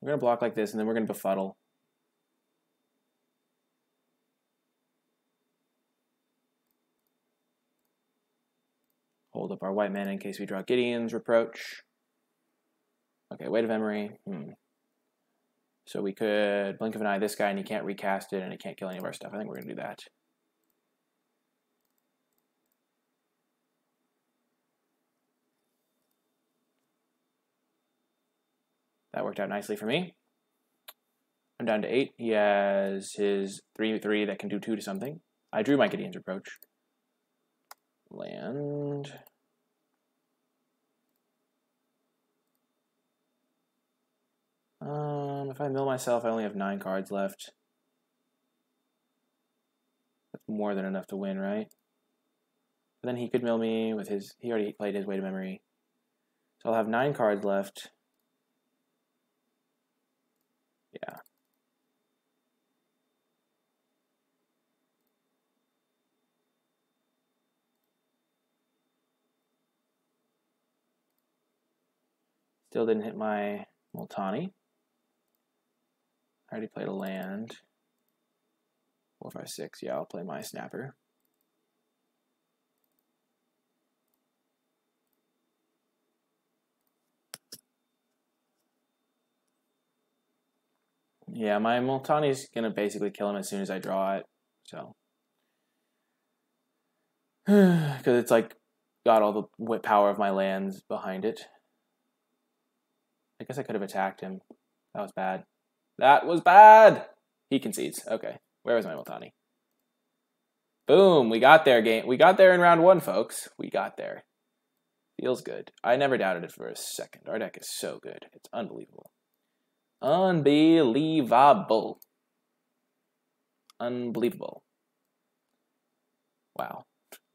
We're going to block like this, and then we're going to befuddle. Hold up our white mana in case we draw Gideon's Reproach. Okay, Weight of Memory. So we could blink of an eye this guy, and he can't recast it, and it can't kill any of our stuff. I think we're going to do that. That worked out nicely for me. I'm down to 8. He has his 3/3 that can do 2 to something. I drew my Gideon's Reproach. Land. If I mill myself, I only have 9 cards left. That's more than enough to win, right? But then he could mill me with his... He already played his Weight of Memory. So I'll have 9 cards left. Yeah. Still didn't hit my Multani. I already played a land. 4, 5, 6. Yeah, I'll play my Snapper. Yeah, my Multani's gonna basically kill him as soon as I draw it. So, because it's like got all the power of my lands behind it. I guess I could have attacked him. That was bad. That was bad! He concedes. Okay. Where was my Multani? Boom! We got there, game. We got there in round 1, folks. We got there. Feels good. I never doubted it for a second. Our deck is so good. It's unbelievable. Unbelievable. Unbelievable. Wow.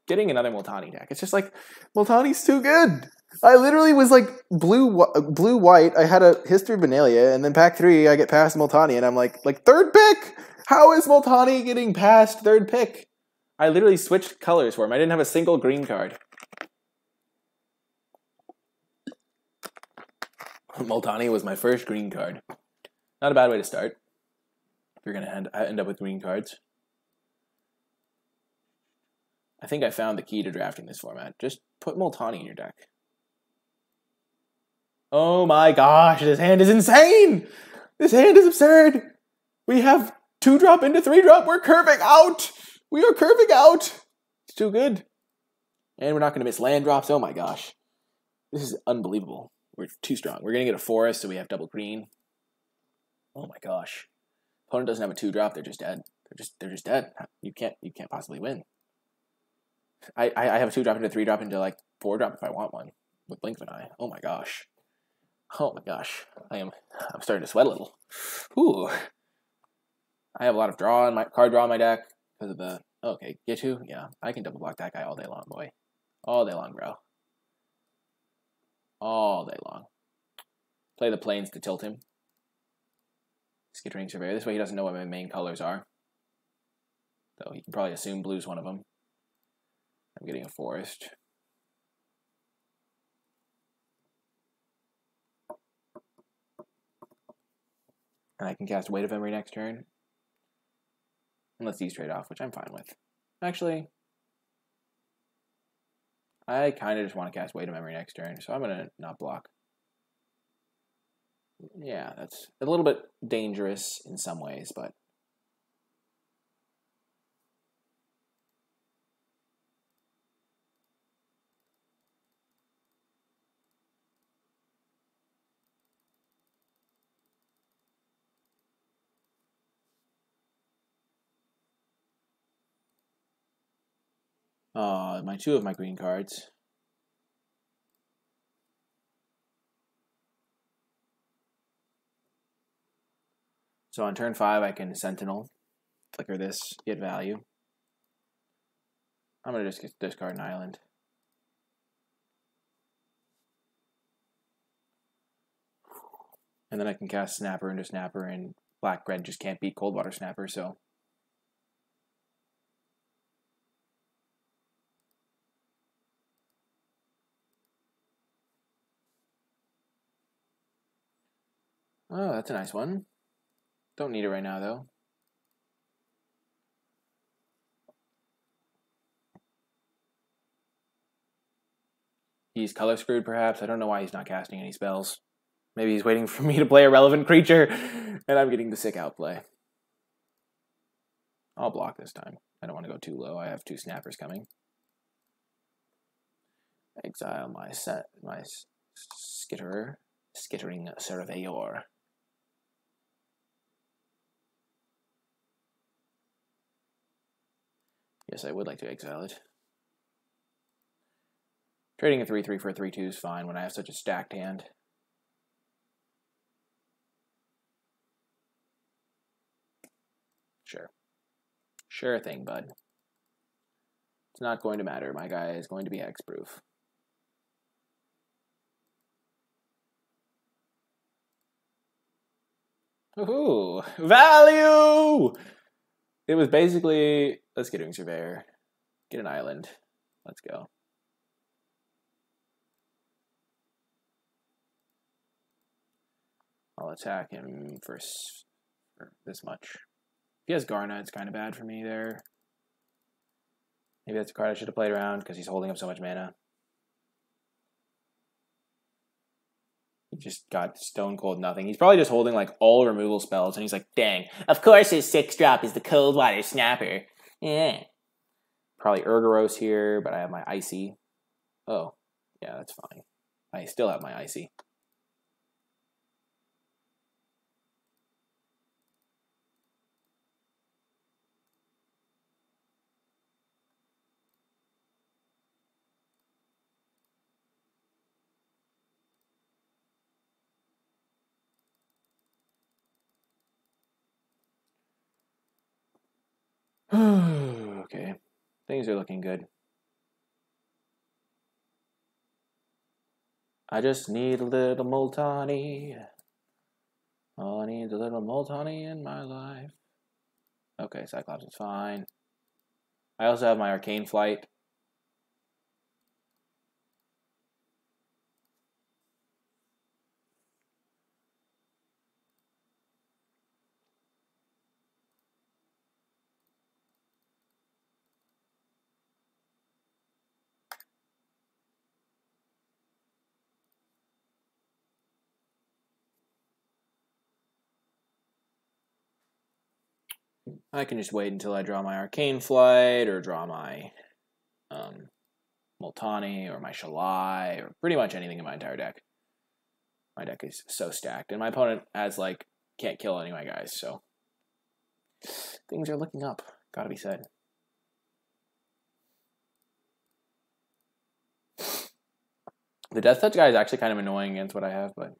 Getting another Multani deck. It's just like, Multani's too good. I literally was like blue-white. I had a History of Benalia, and then pack 3, I get past Multani, and I'm like third pick? How is Multani getting past third pick? I literally switched colors for him. I didn't have a single green card. Multani was my first green card. Not a bad way to start. If you're going to end up with green cards. I think I found the key to drafting this format. Just put Multani in your deck. Oh my gosh, this hand is insane! This hand is absurd! We have 2-drop into 3-drop. We're curving out! We are curving out! It's too good. And we're not going to miss land drops. Oh my gosh. This is unbelievable. We're too strong. We're going to get a forest, so we have double green. Oh my gosh. Opponent doesn't have a 2-drop. They're just dead. They're just dead. You can't possibly win. I have a 2-drop into 3-drop into like 4-drop if I want one with blink of an eye. Oh my gosh. Oh my gosh. I'm starting to sweat a little. Ooh. I have a lot of card draw in my deck because of the... Okay, get to? Yeah, I can double block that guy all day long, boy. All day long, bro. All day long. Play the plains to tilt him. Skittering Surveyor. This way he doesn't know what my main colors are. So he can probably assume blue's one of them. I'm getting a forest. And I can cast Weight of Memory next turn. Unless these trade off, which I'm fine with. Actually, I kind of just want to cast Weight of Memory next turn, so I'm going to not block. Yeah, that's a little bit dangerous in some ways, but... my 2 of my green cards. So on turn 5, I can Sentinel, flicker this, get value. I'm going to just discard an island. And then I can cast Snapper into Snapper, and Black-Red just can't beat Cold Water Snapper, so... Oh, that's a nice one. Don't need it right now, though. He's color screwed, perhaps. I don't know why he's not casting any spells. Maybe he's waiting for me to play a relevant creature, and I'm getting the sick outplay. I'll block this time. I don't want to go too low. I have 2 Snappers coming. Exile my Skittering Surveyor. Yes, I would like to exile it. Trading a 3/3 for a 3/2 is fine when I have such a stacked hand. Sure. Sure thing, bud. It's not going to matter. My guy is going to be hexproof. Ooh, value! It was basically a Skittering Surveyor. Get an island. Let's go. I'll attack him for this much. If he has Garna, it's kind of bad for me there. Maybe that's a card I should have played around because he's holding up so much mana. He just got stone cold nothing. He's probably just holding like all removal spells, and he's like, dang, of course his 6-drop is the Cold Water Snapper. Yeah. Probably Urgaros here, but I have my Icy. Oh, yeah, that's fine. I still have my Icy. Okay, things are looking good. I just need a little Multani. I need a little Multani in my life. Okay, Cyclops is fine. I also have my Arcane Flight. I can just wait until I draw my Arcane Flight, or draw my Multani, or my SHALAI, or pretty much anything in my entire deck. My deck is so stacked, and my opponent has, like, can't kill any of my guys, so things are looking up, gotta be said. The Death Touch guy is actually kind of annoying against what I have, but...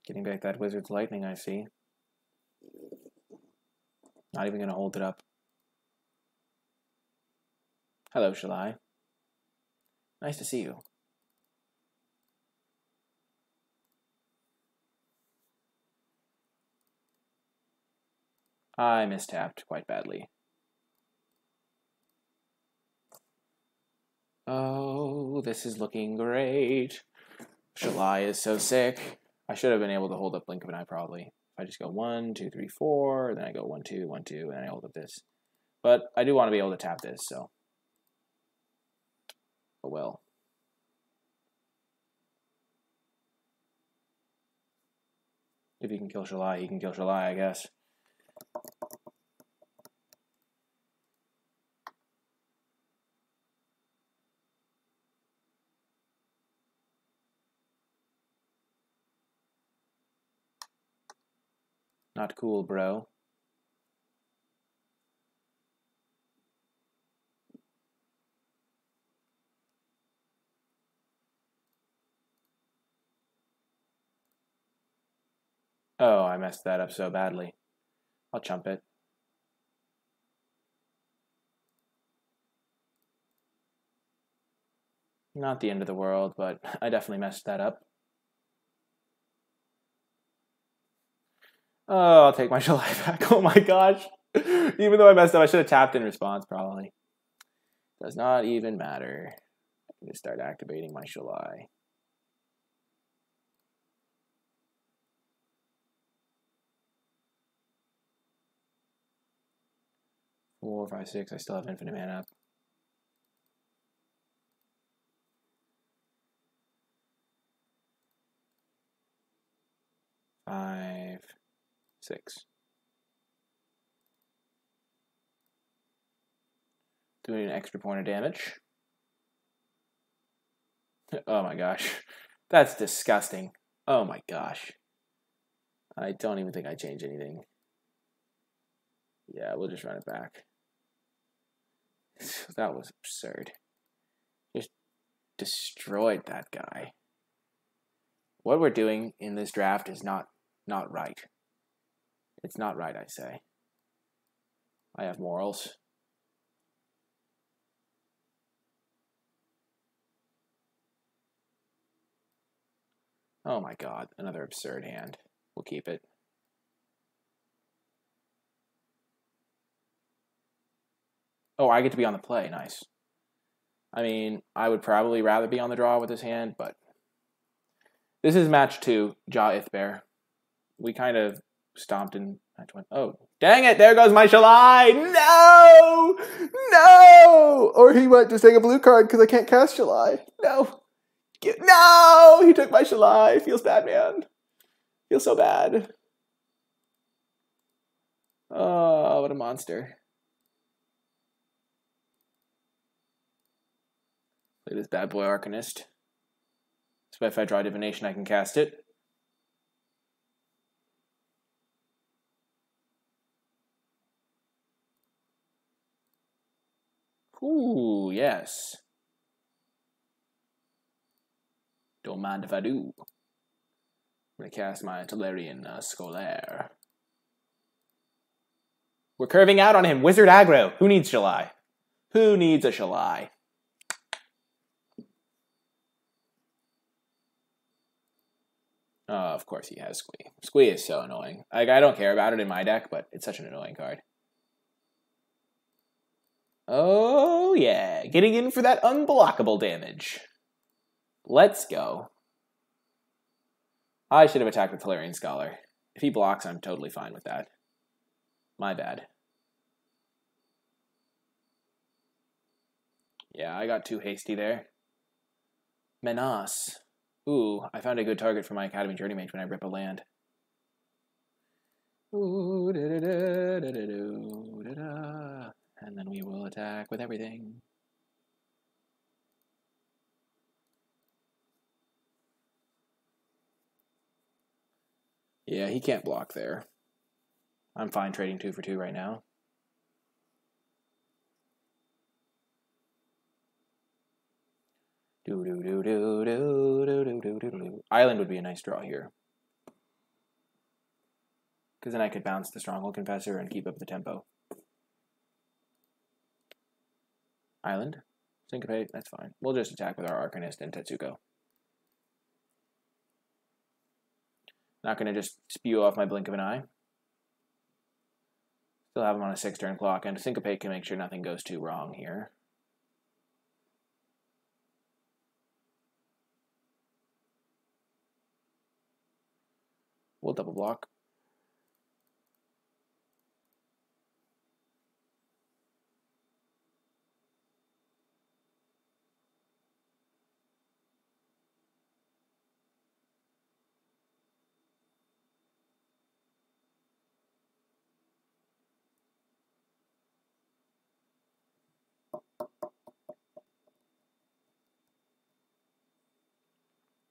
Getting back that Wizard's Lightning, I see. Not even going to hold it up. Hello, SHALAI. Nice to see you. I mistapped quite badly. Oh, this is looking great. SHALAI is so sick. I should have been able to hold up Blink of an Eye probably. If I just go 1, 2, 3, 4, then I go 1, 2, 1, 2, and then I hold up this. But I do want to be able to tap this, so. Oh well. If he can kill SHALAI, he can kill SHALAI, I guess. Not cool, bro. Oh, I messed that up so badly. I'll chump it. Not the end of the world, but I definitely messed that up. Oh, I'll take my SHALAI back. Oh my gosh. Even though I messed up, I should have tapped in response, probably. Does not even matter. I can just start activating my SHALAI. Four, 5, 6. I still have infinite mana up. 5, 6. Doing an extra point of damage. Oh my gosh. That's disgusting. Oh my gosh. I don't even think I changed anything. Yeah, we'll just run it back. That was absurd. Just destroyed that guy. What we're doing in this draft is not right. It's not right, I say. I have morals. Oh my god, another absurd hand. We'll keep it. Oh, I get to be on the play. Nice. I mean, I would probably rather be on the draw with this hand, but this is match 2, Jaw Ithbear. We kind of stomped in match 1. Oh, dang it! There goes my SHALAI! No! No! Or he went to take a blue card because I can't cast SHALAI. No! No! He took my SHALAI. Feels bad, man. Feels so bad. Oh, what a monster. Play this bad boy Arcanist. So if I draw Divination, I can cast it. Ooh, yes. Don't mind if I do. I'm going to cast my Tolarian Scolaire. We're curving out on him. Wizard aggro. Who needs SHALAI? Who needs a SHALAI? Of course he has Squee. Squee is so annoying. Like, I don't care about it in my deck, but it's such an annoying card. Oh, yeah. Getting in for that unblockable damage. Let's go. I should have attacked with Tolarian Scholar. If he blocks, I'm totally fine with that. My bad. Yeah, I got too hasty there. Menace. Ooh, I found a good target for my Academy Journey Mage when I rip a land. Ooh, da da da da da da da. And then we will attack with everything. Yeah, he can't block there. I'm fine trading 2 for 2 right now. Island would be a nice draw here. Because then I could bounce the Stronghold Confessor and keep up the tempo. Island. Syncopate, that's fine. We'll just attack with our Arcanist and Tetsuko. Not going to just spew off my Blink of an Eye. Still have him on a 6-turn clock, and Syncopate can make sure nothing goes too wrong here. we'll double block.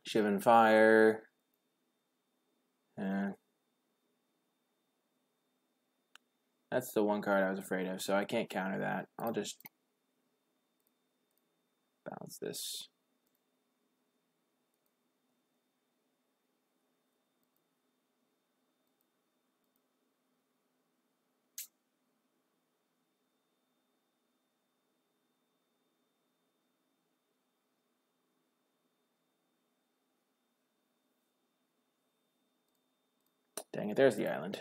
Shivan Fire. That's the one card I was afraid of, so I can't counter that. I'll just bounce this. Dang it, there's the island.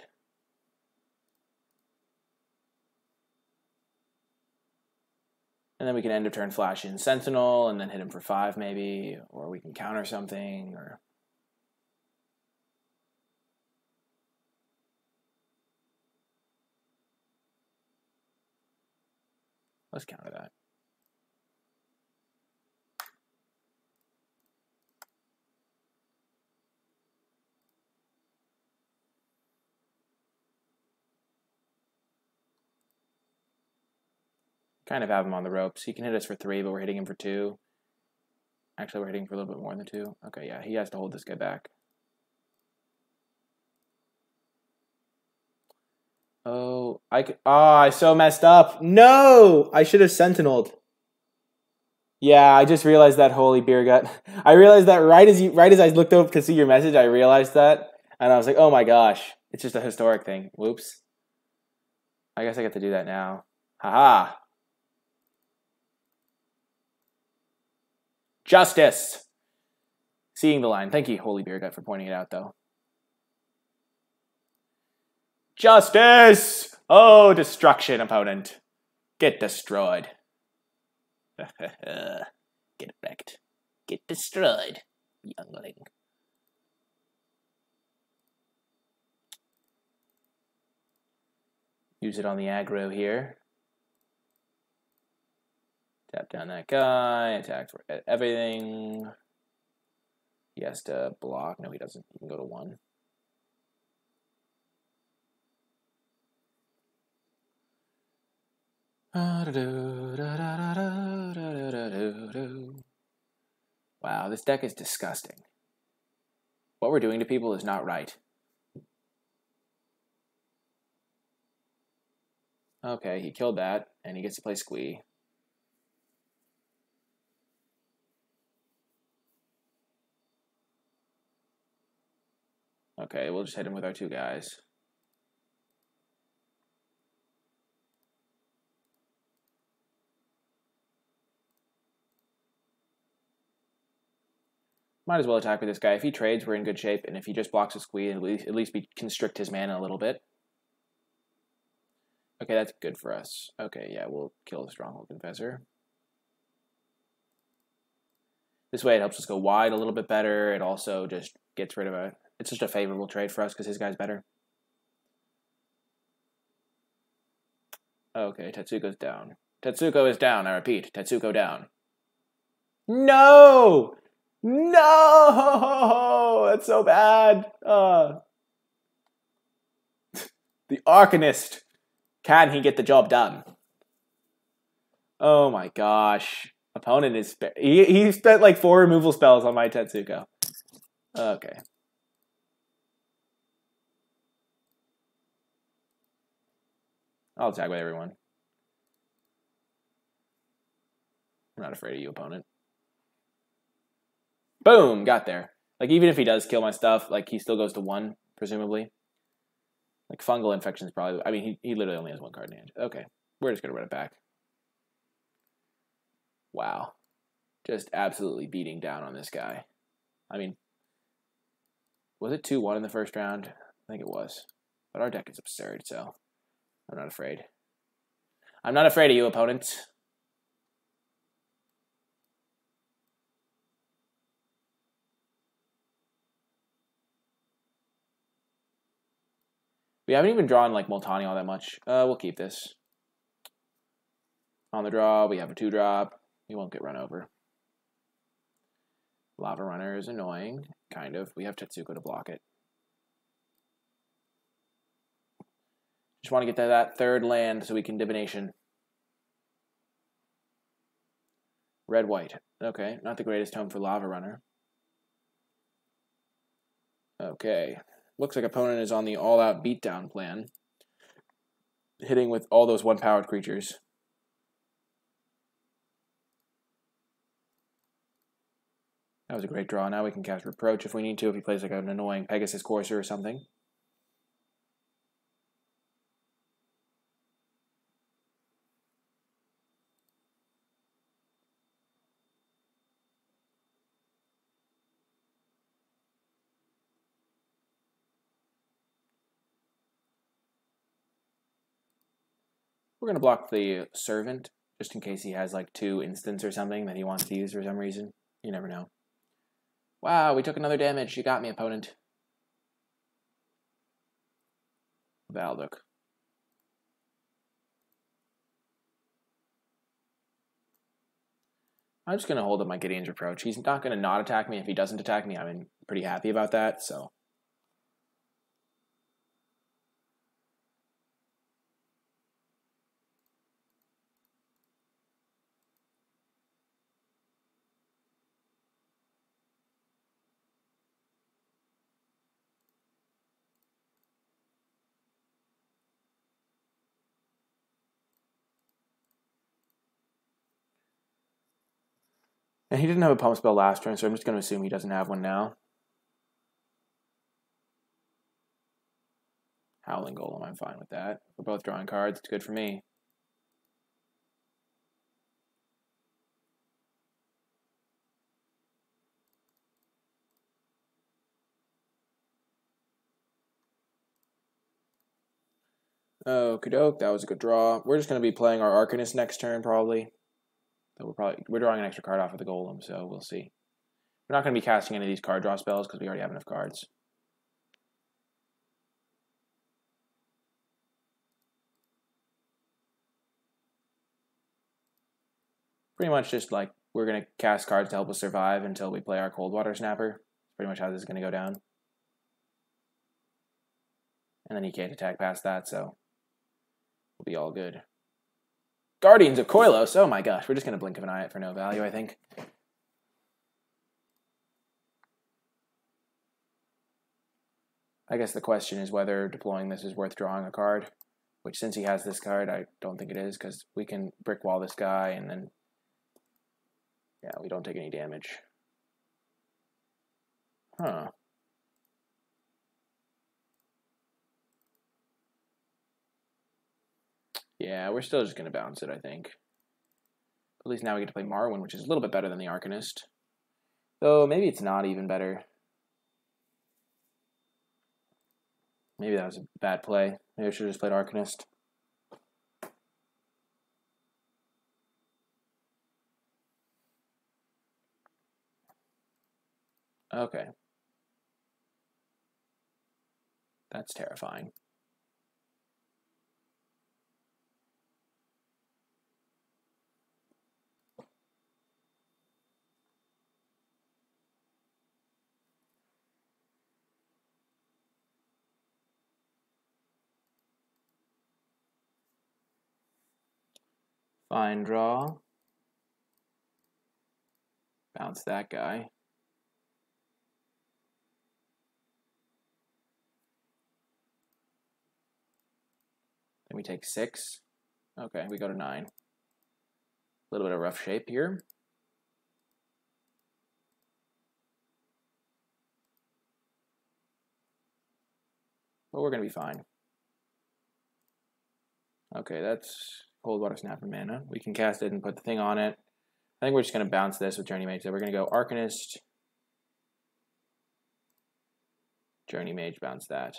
And then we can end of turn flash in Sentinel and then hit him for 5 maybe, or we can counter something, or... Let's counter that. Kind of have him on the ropes. He can hit us for 3, but we're hitting him for 2. Actually, we're hitting for a little bit more than 2. Okay, yeah, he has to hold this guy back. Oh, I so messed up. No! I should have sentineled. Yeah, I just realized that, holy beer gut. I realized that right as I looked up to see your message, I realized that. And I was like, oh my gosh. It's just a historic thing. Whoops. I guess I get to do that now. Haha. Justice. Seeing the line. Thank you, holy beer gut, for pointing it out, though. Justice! Oh, destruction, opponent. Get destroyed. Get wrecked. Get destroyed, youngling. Use it on the aggro here. Tap down that guy. Attack for everything. He has to block. No, he doesn't. He can go to 1. Wow, this deck is disgusting. What we're doing to people is not right. Okay, he killed that, and he gets to play Squee. Okay, we'll just hit him with our 2 guys. Might as well attack with this guy. If he trades, we're in good shape, and if he just blocks a Squee, at least we constrict his mana a little bit. Okay, that's good for us. Okay, yeah, we'll kill the Stronghold Confessor. This way it helps us go wide a little bit better. It also just gets rid of a... It's just a favorable trade for us because his guy's better. Okay, Tetsuko's down. Tetsuko is down, I repeat. Tetsuko down. No! No! That's so bad. The Arcanist. Can he get the job done? Oh my gosh. Opponent is... He spent like 4 removal spells on my Tetsuko. Okay. I'll attack with everyone. I'm not afraid of you, opponent. Boom! Got there. Like, even if he does kill my stuff, like, he still goes to 1, presumably. Like, fungal infections probably... I mean, he literally only has 1 card in hand. Okay. We're just going to run it back. Wow. Just absolutely beating down on this guy. I mean... Was it 2-1 in the first round? I think it was. But our deck is absurd, so... I'm not afraid. I'm not afraid of you, opponent. We haven't even drawn like Multani all that much. We'll keep this. On the draw, we have a 2-drop. We won't get run over. Lava Runner is annoying, kind of. We have Tetsuko to block it. Just want to get to that 3rd land so we can divination. Red-white. Okay, not the greatest home for Lava Runner. Okay. Looks like opponent is on the all-out beatdown plan. Hitting with all those 1-powered creatures. That was a great draw. Now we can cast Reproach if we need to, if he plays like an annoying Pegasus Courser or something. We're going to block the Servant, just in case he has like 2 instants or something that he wants to use for some reason. You never know. Wow, we took another damage. You got me, opponent. Valduk. I'm just going to hold up my Gideon's Reproach. He's not going to not attack me. If he doesn't attack me, I'm pretty happy about that, so... And he didn't have a pump spell last turn, so I'm just going to assume he doesn't have one now. Howling Golem, I'm fine with that. We're both drawing cards. It's good for me. Okie doke, that was a good draw. We're just going to be playing our Arcanist next turn, probably. So we're drawing an extra card off of the Golem, so we'll see. We're not going to be casting any of these card draw spells because we already have enough cards. Pretty much just like we're going to cast cards to help us survive until we play our Coldwater Snapper. That's pretty much how this is going to go down. And then he can't attack past that, so we'll be all good. Guardians of Koilos. Oh my gosh, we're just going to blink of an eye for no value, I think. I guess the question is whether deploying this is worth drawing a card, which since he has this card, I don't think it is, because we can brick wall this guy and then, yeah, we don't take any damage. Huh. Yeah, we're still just going to bounce it, I think. At least now we get to play Marwyn, which is a little bit better than the Arcanist. Though, maybe it's not even better. Maybe that was a bad play. Maybe I should have just played Arcanist. Okay. That's terrifying. Fine draw. Bounce that guy. Then we take 6. Okay, we go to 9. A little bit of rough shape here. But we're going to be fine. Okay, that's Coldwater Snapper mana. We can cast it and put the thing on it. I think we're just going to bounce this with Journey Mage. So we're going to go Arcanist, Journey Mage, bounce that.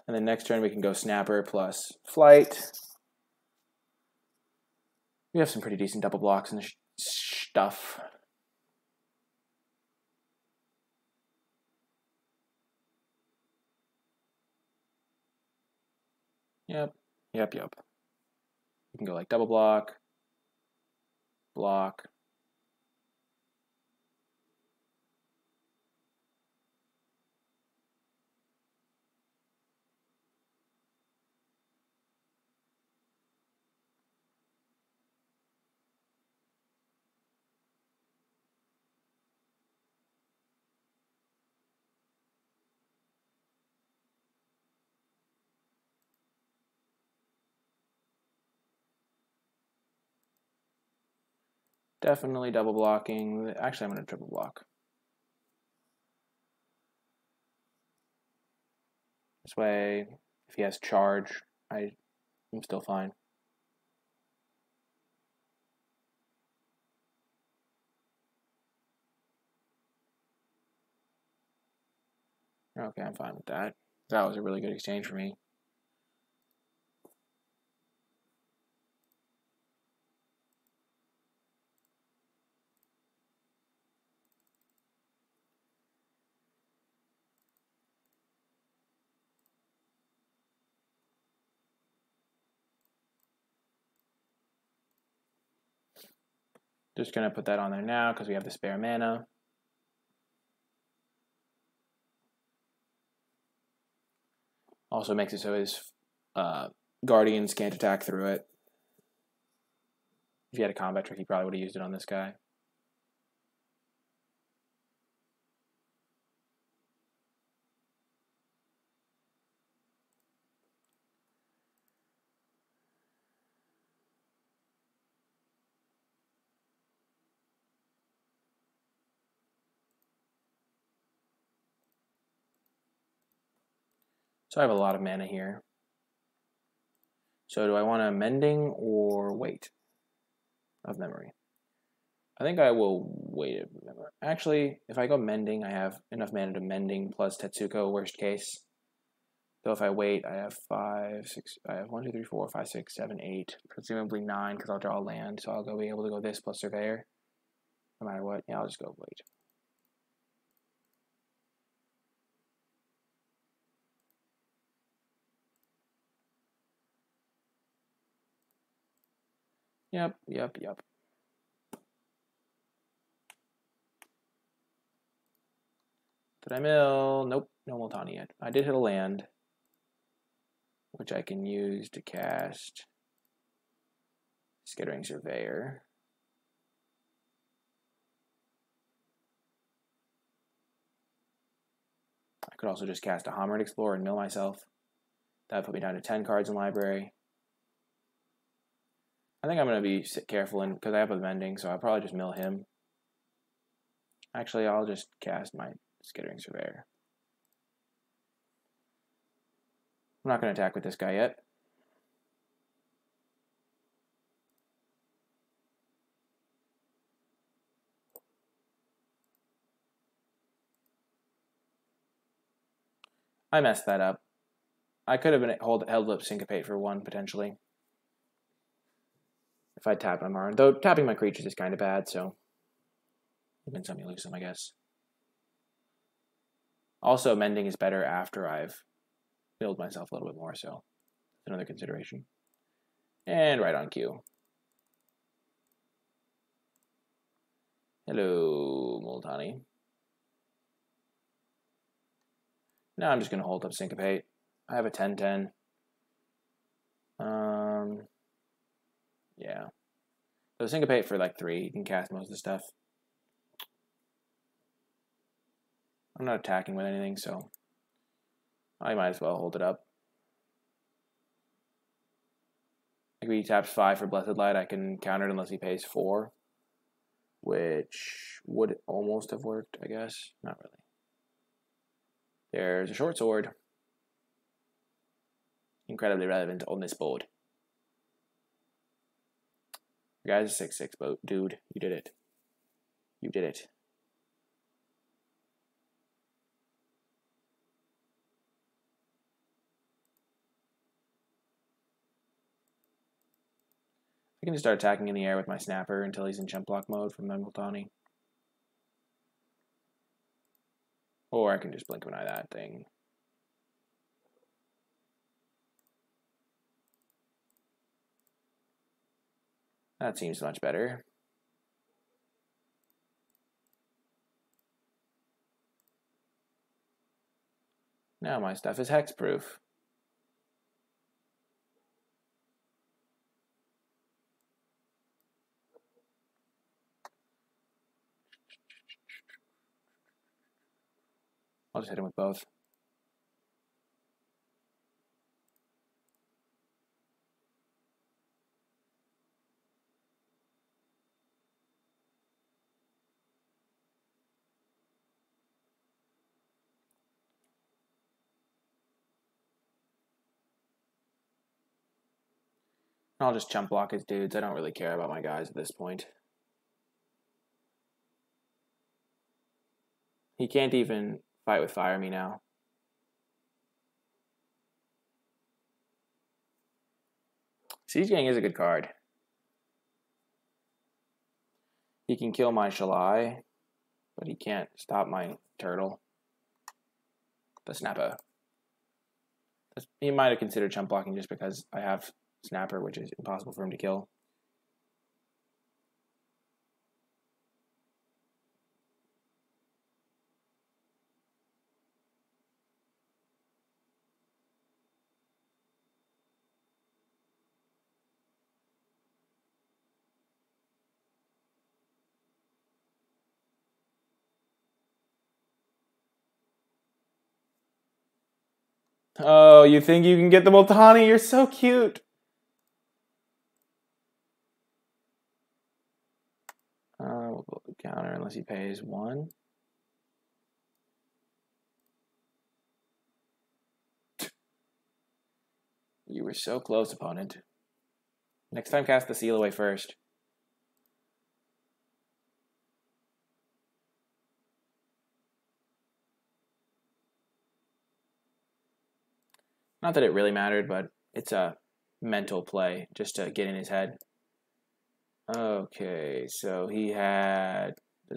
And then next turn we can go Snapper plus Flight. We have some pretty decent double blocks in the stuff. Yep. You can go like double block, block. Definitely double blocking. Actually, I'm going to triple block. This way, if he has charge, I'm still fine. Okay, I'm fine with that. That was a really good exchange for me. Just going to put that on there now because we have the spare mana. Also makes it so his guardians can't attack through it. If he had a combat trick, he probably would have used it on this guy. So I have a lot of mana here. So do I want a mending or wait of memory? I think I will wait of memory. Actually, if I go mending, I have enough mana to mending plus Tetsuko, worst case. So if I wait, I have 5, 6, I have 1, 2, 3, 4, 5, 6, 7, 8, presumably 9 because I'll draw a land. So I'll be able to go this plus Surveyor. No matter what, yeah, I'll just go wait. Yep. Did I mill? Nope, no Multani yet. I did hit a land, which I can use to cast Skittering Surveyor. I could also just cast a Homered Explorer and mill myself. That would put me down to 10 cards in library. I think I'm going to be careful because I have a mending, so I'll probably just mill him. Actually, I'll just cast my Skittering Surveyor. I'm not going to attack with this guy yet. I messed that up. I could have been held up Syncopate for 1, potentially. If I tap my Marn. Though tapping my creatures is kind of bad, so you win some, you lose some, I guess. Also, mending is better after I've milled myself a little bit more, so another consideration. And right on cue. Hello, Multani. Now I'm just going to hold up Syncopate. I have a 10-10. Yeah. So Syncopate for like 3. You can cast most of the stuff. I'm not attacking with anything, so I might as well hold it up. If he taps 5 for Blessed Light, I can counter it unless he pays 4. Which would almost have worked, I guess. Not really. There's a short sword. Incredibly relevant on this board. You guys, a 6/6 boat. Dude, you did it. You did it. I can just start attacking in the air with my snapper until he's in chump block mode from the Multani. Or I can just blink an eye that thing. That seems much better. Now my stuff is hexproof. I'll just hit him with both. I'll just chump block his dudes. I don't really care about my guys at this point. He can't even fight with fire me now. Siege Gang is a good card. He can kill my SHALAI, but he can't stop my turtle. The snapper. He might have considered chump blocking just because I have snapper, which is impossible for him to kill. Oh, you think you can get the Multani? You're so cute. We'll go counter unless he pays 1. You were so close, opponent. Next time, cast the seal away first. Not that it really mattered, but it's a mental play just to get in his head. Okay, so he had...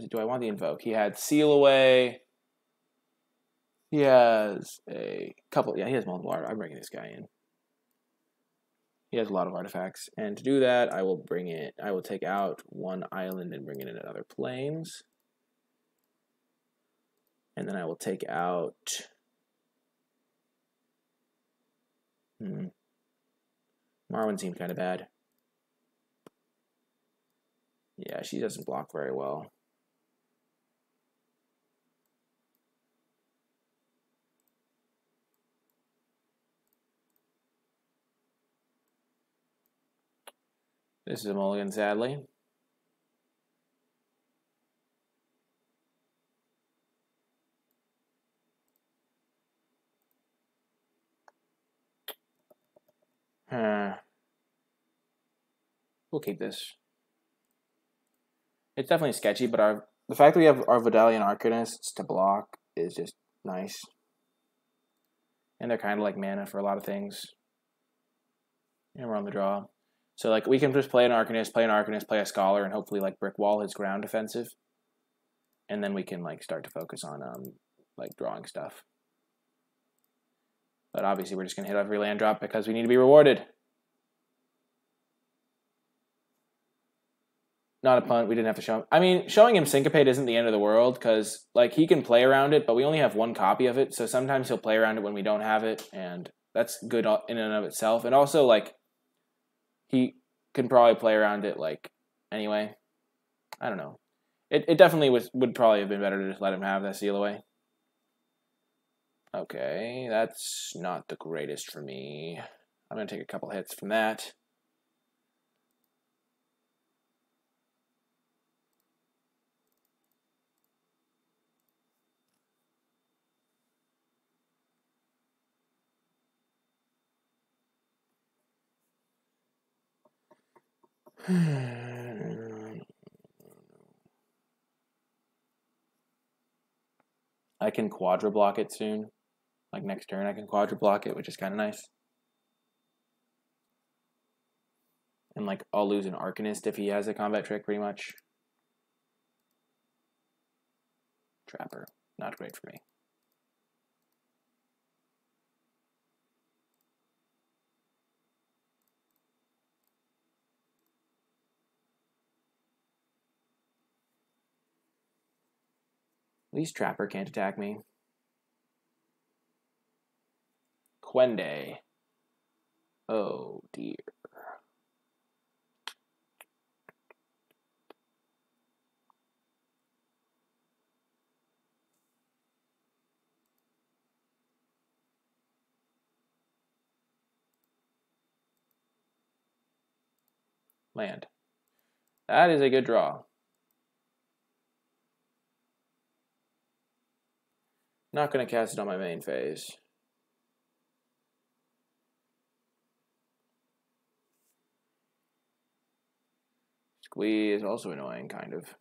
Do I want the invoke? He had seal away. He has a couple... Yeah, he has multiple art. I'm bringing this guy in. He has a lot of artifacts. And to do that, I will bring it... I will take out 1 island and bring in another plains. And then I will take out... Marwyn seemed kind of bad. Yeah, she doesn't block very well. This is a mulligan, sadly. We'll keep this. It's definitely sketchy, but the fact that we have our Vidalian Arcanists to block is just nice. And they're kind of like mana for a lot of things. And we're on the draw. So like we can just play an Arcanist, play a Scholar, and hopefully like brick wall his ground defensive. And then we can like start to focus on like drawing stuff. But obviously we're just gonna hit every land drop because we need to be rewarded. Not a punt. We didn't have to show him. I mean, showing him Syncopate isn't the end of the world because, like, he can play around it, but we only have 1 copy of it. So sometimes he'll play around it when we don't have it, and that's good in and of itself. And also, like, he can probably play around it, like, anyway. I don't know. It definitely would probably have been better to just let him have that seal away. Okay, that's not the greatest for me. I'm going to take a couple hits from that. I can quadra block it soon. Like next turn I can quadra block it, which is kind of nice. And like I'll lose an Arcanist if he has a combat trick, pretty much. Trapper, not great for me. At least Trapper can't attack me. Quende. Oh dear. Land. That is a good draw. Not going to cast it on my main phase. Squeeze is also annoying, kind of.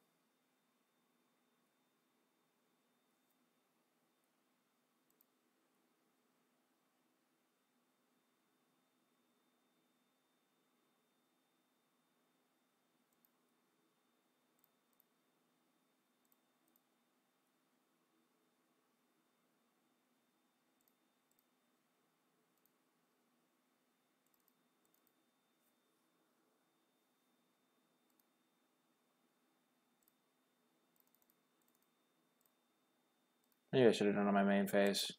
Maybe I should have done on my main phase.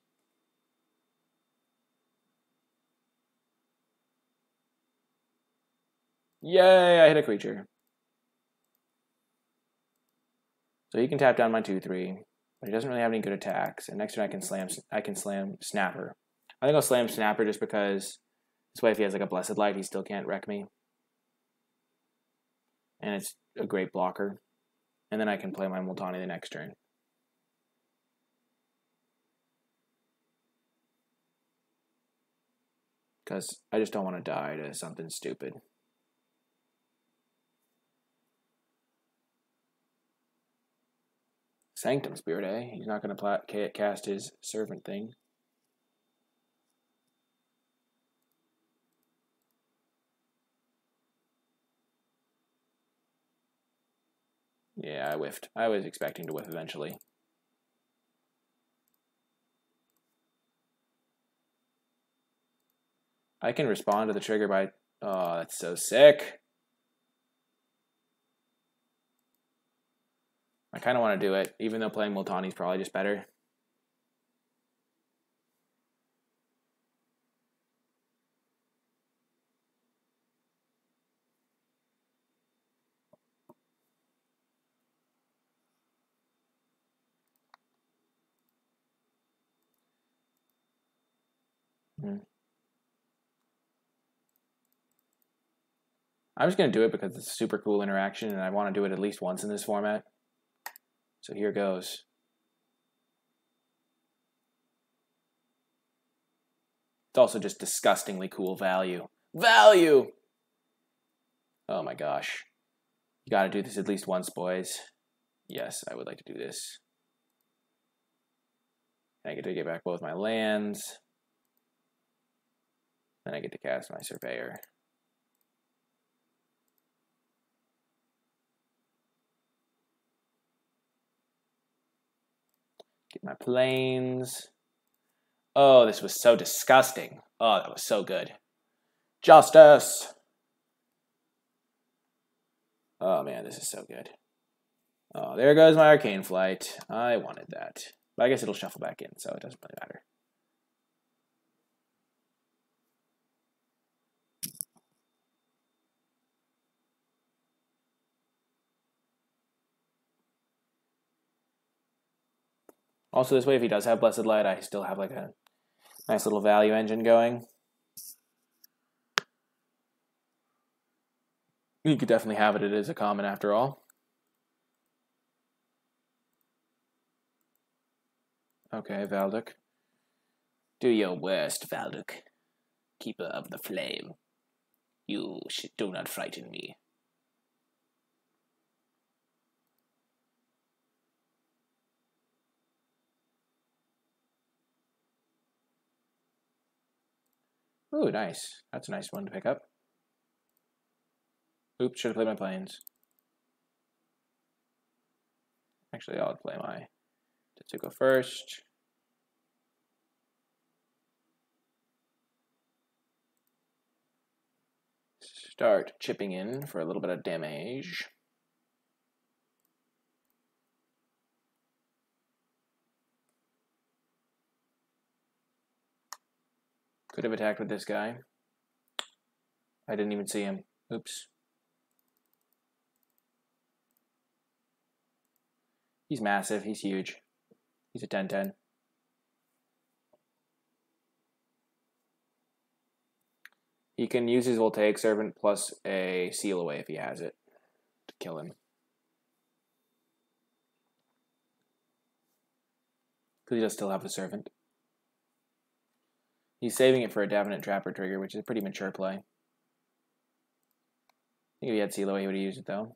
Yay, I hit a creature. So he can tap down my 2/3, but he doesn't really have any good attacks. And next turn I can slam Snapper. I think I'll slam Snapper just because this way if he has like a Blessed Light, he still can't wreck me. And it's a great blocker. And then I can play my Multani the next turn. Because I just don't want to die to something stupid. Sanctum Spirit, eh? He's not going to cast his Servant thing. Yeah, I whiffed. I was expecting to whiff eventually. I can respond to the trigger by... Oh, that's so sick. I kind of want to do it, even though playing Multani is probably just better. I'm just going to do it because it's a super cool interaction and I want to do it at least once in this format. So here goes. It's also just disgustingly cool value. Value! Oh my gosh. You got to do this at least once, boys. Yes, I would like to do this. I get to get back both my lands. Then I get to cast my Surveyor. Get my planes. Oh, this was so disgusting. Oh, that was so good. Justice! Oh man, this is so good. Oh, there goes my Arcane Flight. I wanted that. But I guess it'll shuffle back in, so it doesn't really matter. Also, this way, if he does have Blessed Light, I still have like a nice little value engine going. You could definitely have it. It is a common after all. Okay, Valduk. Do your worst, Valduk. Keeper of the Flame. You do not frighten me. Ooh, nice. That's a nice one to pick up. Oops, should have played my planes. Actually, I'll play my Tetsuko first. Start chipping in for a little bit of damage. Could have attacked with this guy. I didn't even see him. Oops. He's massive. He's huge. He's a 10-10. He can use his Voltaic Servant plus a Seal Away if he has it to kill him. Because he does still have the Servant. He's saving it for a Davenant Trapper trigger, which is a pretty mature play. I think if he had Seal Away, he would have used it though.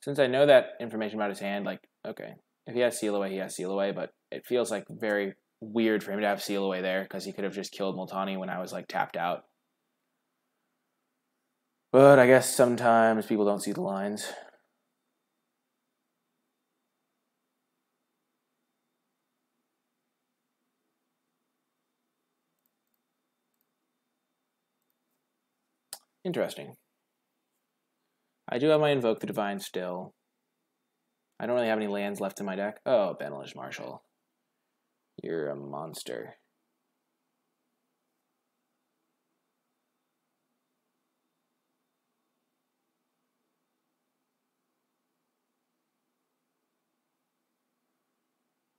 Since I know that information about his hand, like, okay, if he has Seal Away, he has Seal Away, but it feels like very weird for him to have Seal Away there, because he could have just killed Multani when I was, like, tapped out. But I guess sometimes people don't see the lines. Interesting. I do have my Invoke the Divine still. I don't really have any lands left in my deck. Oh, Benelish Marshal. You're a monster.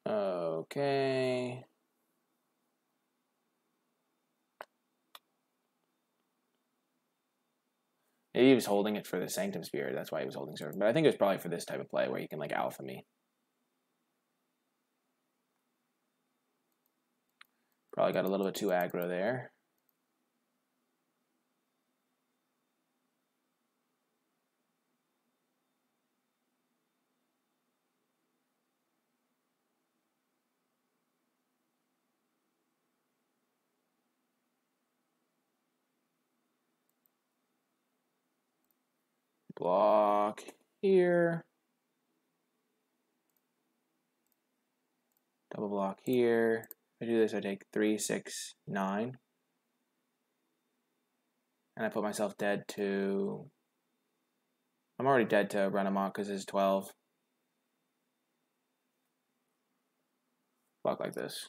Okay. Maybe he was holding it for the Sanctum Spirit. That's why he was holding Servant. But I think it was probably for this type of play where he can, like, alpha me. Probably got a little bit too aggro there. Block here. Double block here. If I do this, I take 3, 6, 9. And I put myself dead to... I'm already dead to run amok because it's 12. Block like this.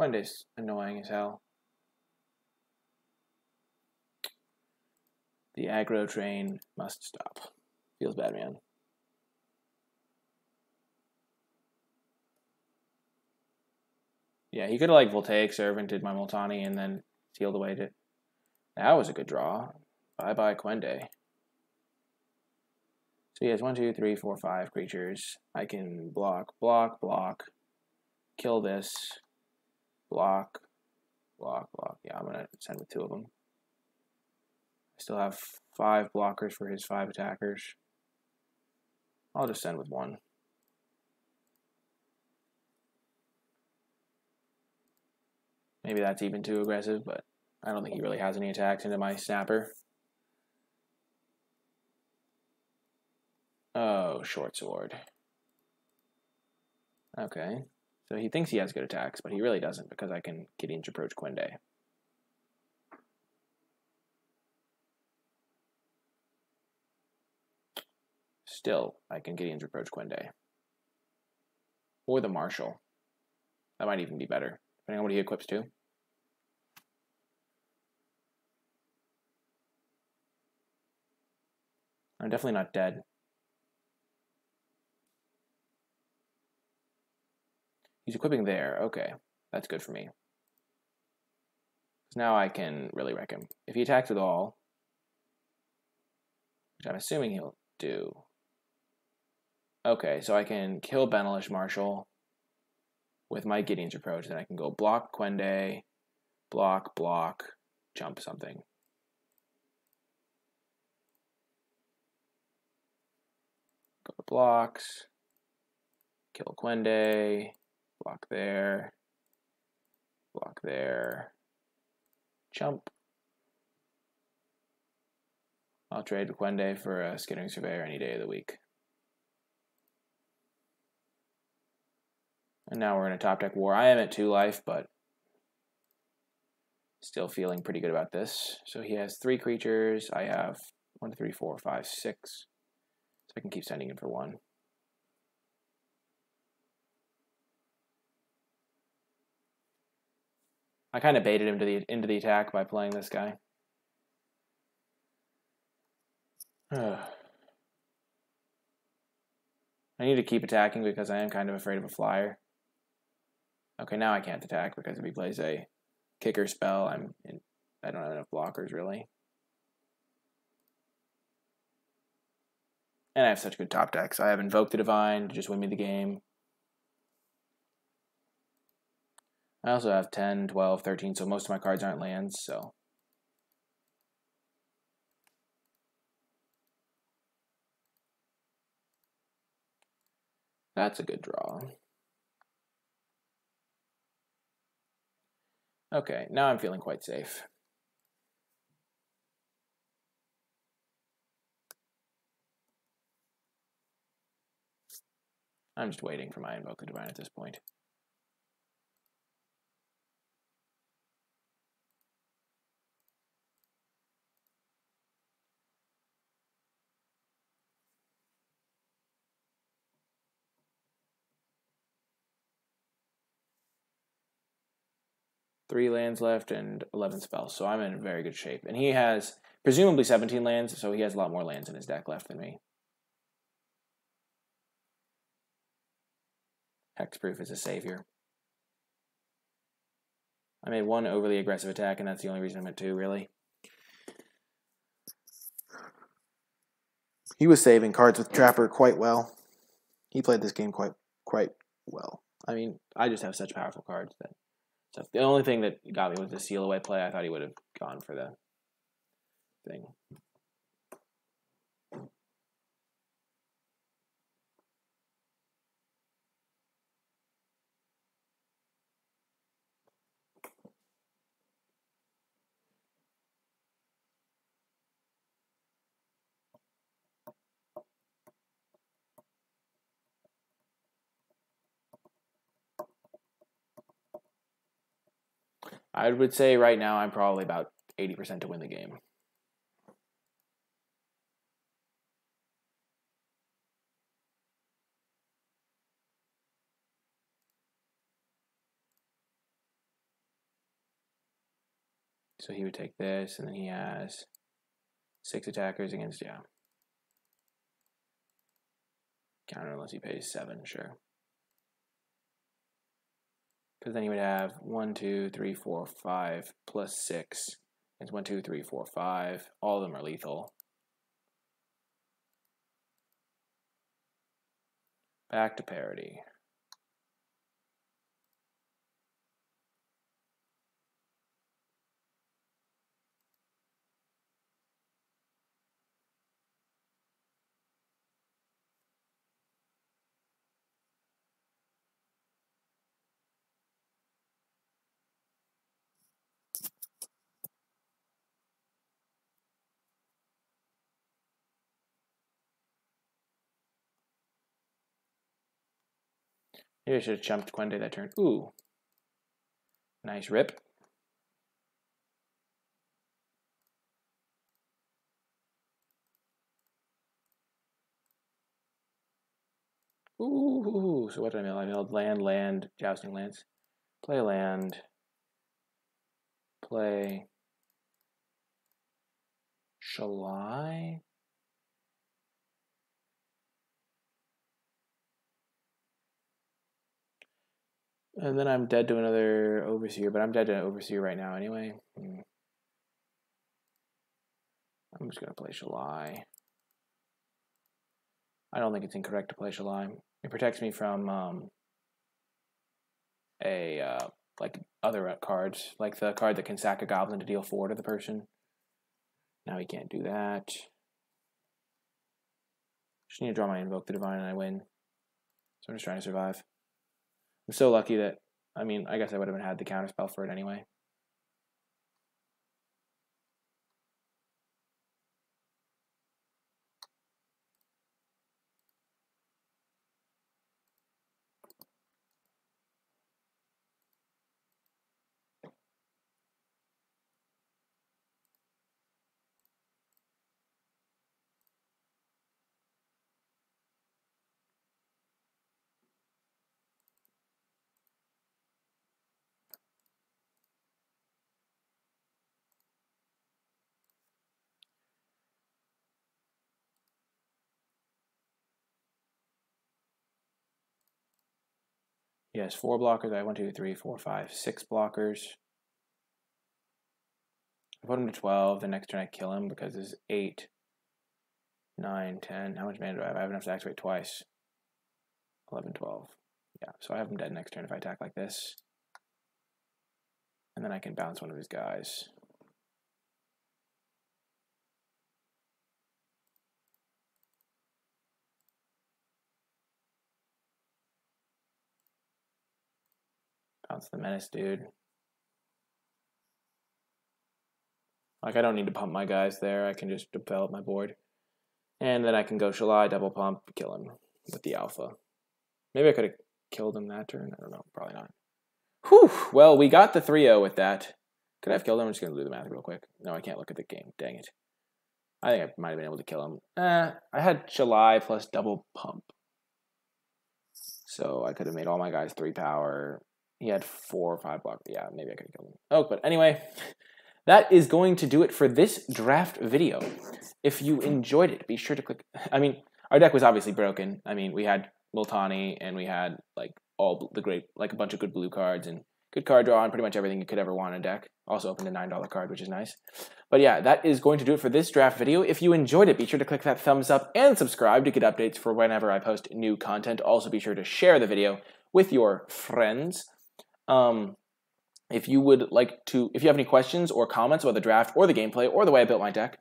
Quende's annoying as hell. The aggro train must stop. Feels bad, man. Yeah, he could have, like, Voltaic Servanted my Multani and then sealed away it. That was a good draw. Bye-bye, Quende. So he has 1, 2, 3, 4, 5 creatures. I can block, block, block. Kill this. Block, block, block. Yeah, I'm going to send with 2 of them. I still have 5 blockers for his 5 attackers. I'll just send with 1. Maybe that's even too aggressive, but I don't think he really has any attacks into my snapper. Oh, short sword. Okay. So he thinks he has good attacks, but he really doesn't because I can Gideon's Approach Quende. Still, I can Gideon's Approach Quende. Or the Marshal. That might even be better, depending on what he equips to. I'm definitely not dead. He's equipping there. Okay, that's good for me. So now I can really wreck him. If he attacks at all, which I'm assuming he'll do. Okay, so I can kill Benelish Marshal. with my Gideon's approach. Then I can go block Quende, block, jump something. Go to blocks, kill Quende, block there, jump. I'll trade Quende for a Skittering Surveyor any day of the week. And now we're in a top deck war. I am at 2 life, but still feeling pretty good about this. So he has 3 creatures. I have 1, 2, 3, 4, 5, 6. So I can keep sending him for 1. I kind of baited him to into the attack by playing this guy. I need to keep attacking because I am kind of afraid of a flyer. Okay, now I can't attack because if he plays a kicker spell, I don't have enough blockers really. And I have such good top decks. I have Invoke the Divine to just win me the game. I also have 10, 12, 13, so most of my cards aren't lands, so. That's a good draw. Okay, now I'm feeling quite safe. I'm just waiting for my Invoke the Divine at this point. Three lands left and 11 spells, so I'm in very good shape. And he has presumably 17 lands, so he has a lot more lands in his deck left than me. Hexproof is a savior. I made 1 overly aggressive attack, and that's the only reason I'm at 2, really. He was saving cards with Trapper quite well. He played this game quite well. I mean, I just have such powerful cards that. So the only thing that got me was the seal away play. I thought he would have gone for the thing. I would say right now I'm probably about 80% to win the game. So he would take this, and then he has 6 attackers against, yeah. Counter unless he pays 7, sure. Because then he would have 1, 2, 3, 4, 5 plus 6. It's 1, 2, 3, 4, 5. All of them are lethal. Back to parity. Maybe I should have jumped Quende that turn. Ooh. Nice rip. Ooh. So what did I mill? I milled land, jousting lands. Play land. Play SHALAI. And then I'm dead to another Overseer, but I'm dead to an Overseer right now anyway. I'm just going to play SHALAI. I don't think it's incorrect to play SHALAI. It protects me from a like other cards, like the card that can sack a goblin to deal 4 to the person. Now he can't do that. Just need to draw my Invoke the Divine and I win. So I'm just trying to survive. I'm so lucky that, I mean, I guess I would have had the counterspell for it anyway. He has 4 blockers. I have 1, 2, 3, 4, 5, 6 blockers. I put him to 12. The next turn I kill him because it's 8, 9, 10. How much mana do I have? I have enough to activate twice. 11, 12. Yeah, so I have him dead next turn if I attack like this. And then I can bounce one of his guys. Bounce the Menace, dude. Like, I don't need to pump my guys there. I can just develop my board. And then I can go SHALAI, double pump, kill him with the alpha. Maybe I could have killed him that turn. I don't know. Probably not. Whew. Well, we got the 3-0 with that. Could I have killed him? I'm just going to do the math real quick. No, I can't look at the game. Dang it. I think I might have been able to kill him. I had SHALAI plus double pump. So I could have made all my guys 3 power. He had 4 or 5 block. Yeah, maybe I could have killed him. Oh, but anyway, that is going to do it for this draft video. If you enjoyed it, be sure to click. I mean, our deck was obviously broken. I mean, we had Multani and we had like all the great, like a bunch of good blue cards and good card draw and pretty much everything you could ever want in a deck. Also opened a $9 card, which is nice. But yeah, that is going to do it for this draft video. If you enjoyed it, be sure to click that thumbs up and subscribe to get updates for whenever I post new content. Also, be sure to share the video with your friends. If you would like to, if you have any questions or comments about the draft or the gameplay or the way I built my deck,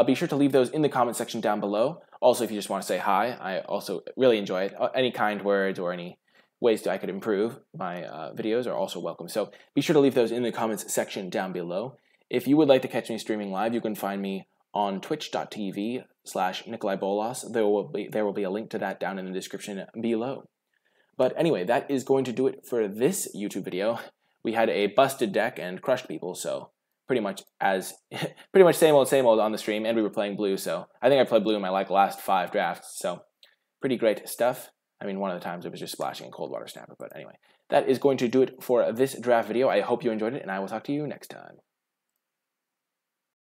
be sure to leave those in the comment section down below. Also, if you just want to say hi, I also really enjoy it. Any kind words or any ways I could improve my videos are also welcome. So be sure to leave those in the comments section down below. If you would like to catch me streaming live, you can find me on twitch.tv/NicolaiBolas. There will be a link to that down in the description below. But anyway, that is going to do it for this YouTube video. We had a busted deck and crushed people, so pretty much same old on the stream, and we were playing blue, so I think I played blue in my last 5 drafts, so pretty great stuff. I mean, one of the times it was just splashing a cold water snapper, but anyway, that is going to do it for this draft video. I hope you enjoyed it, and I will talk to you next time.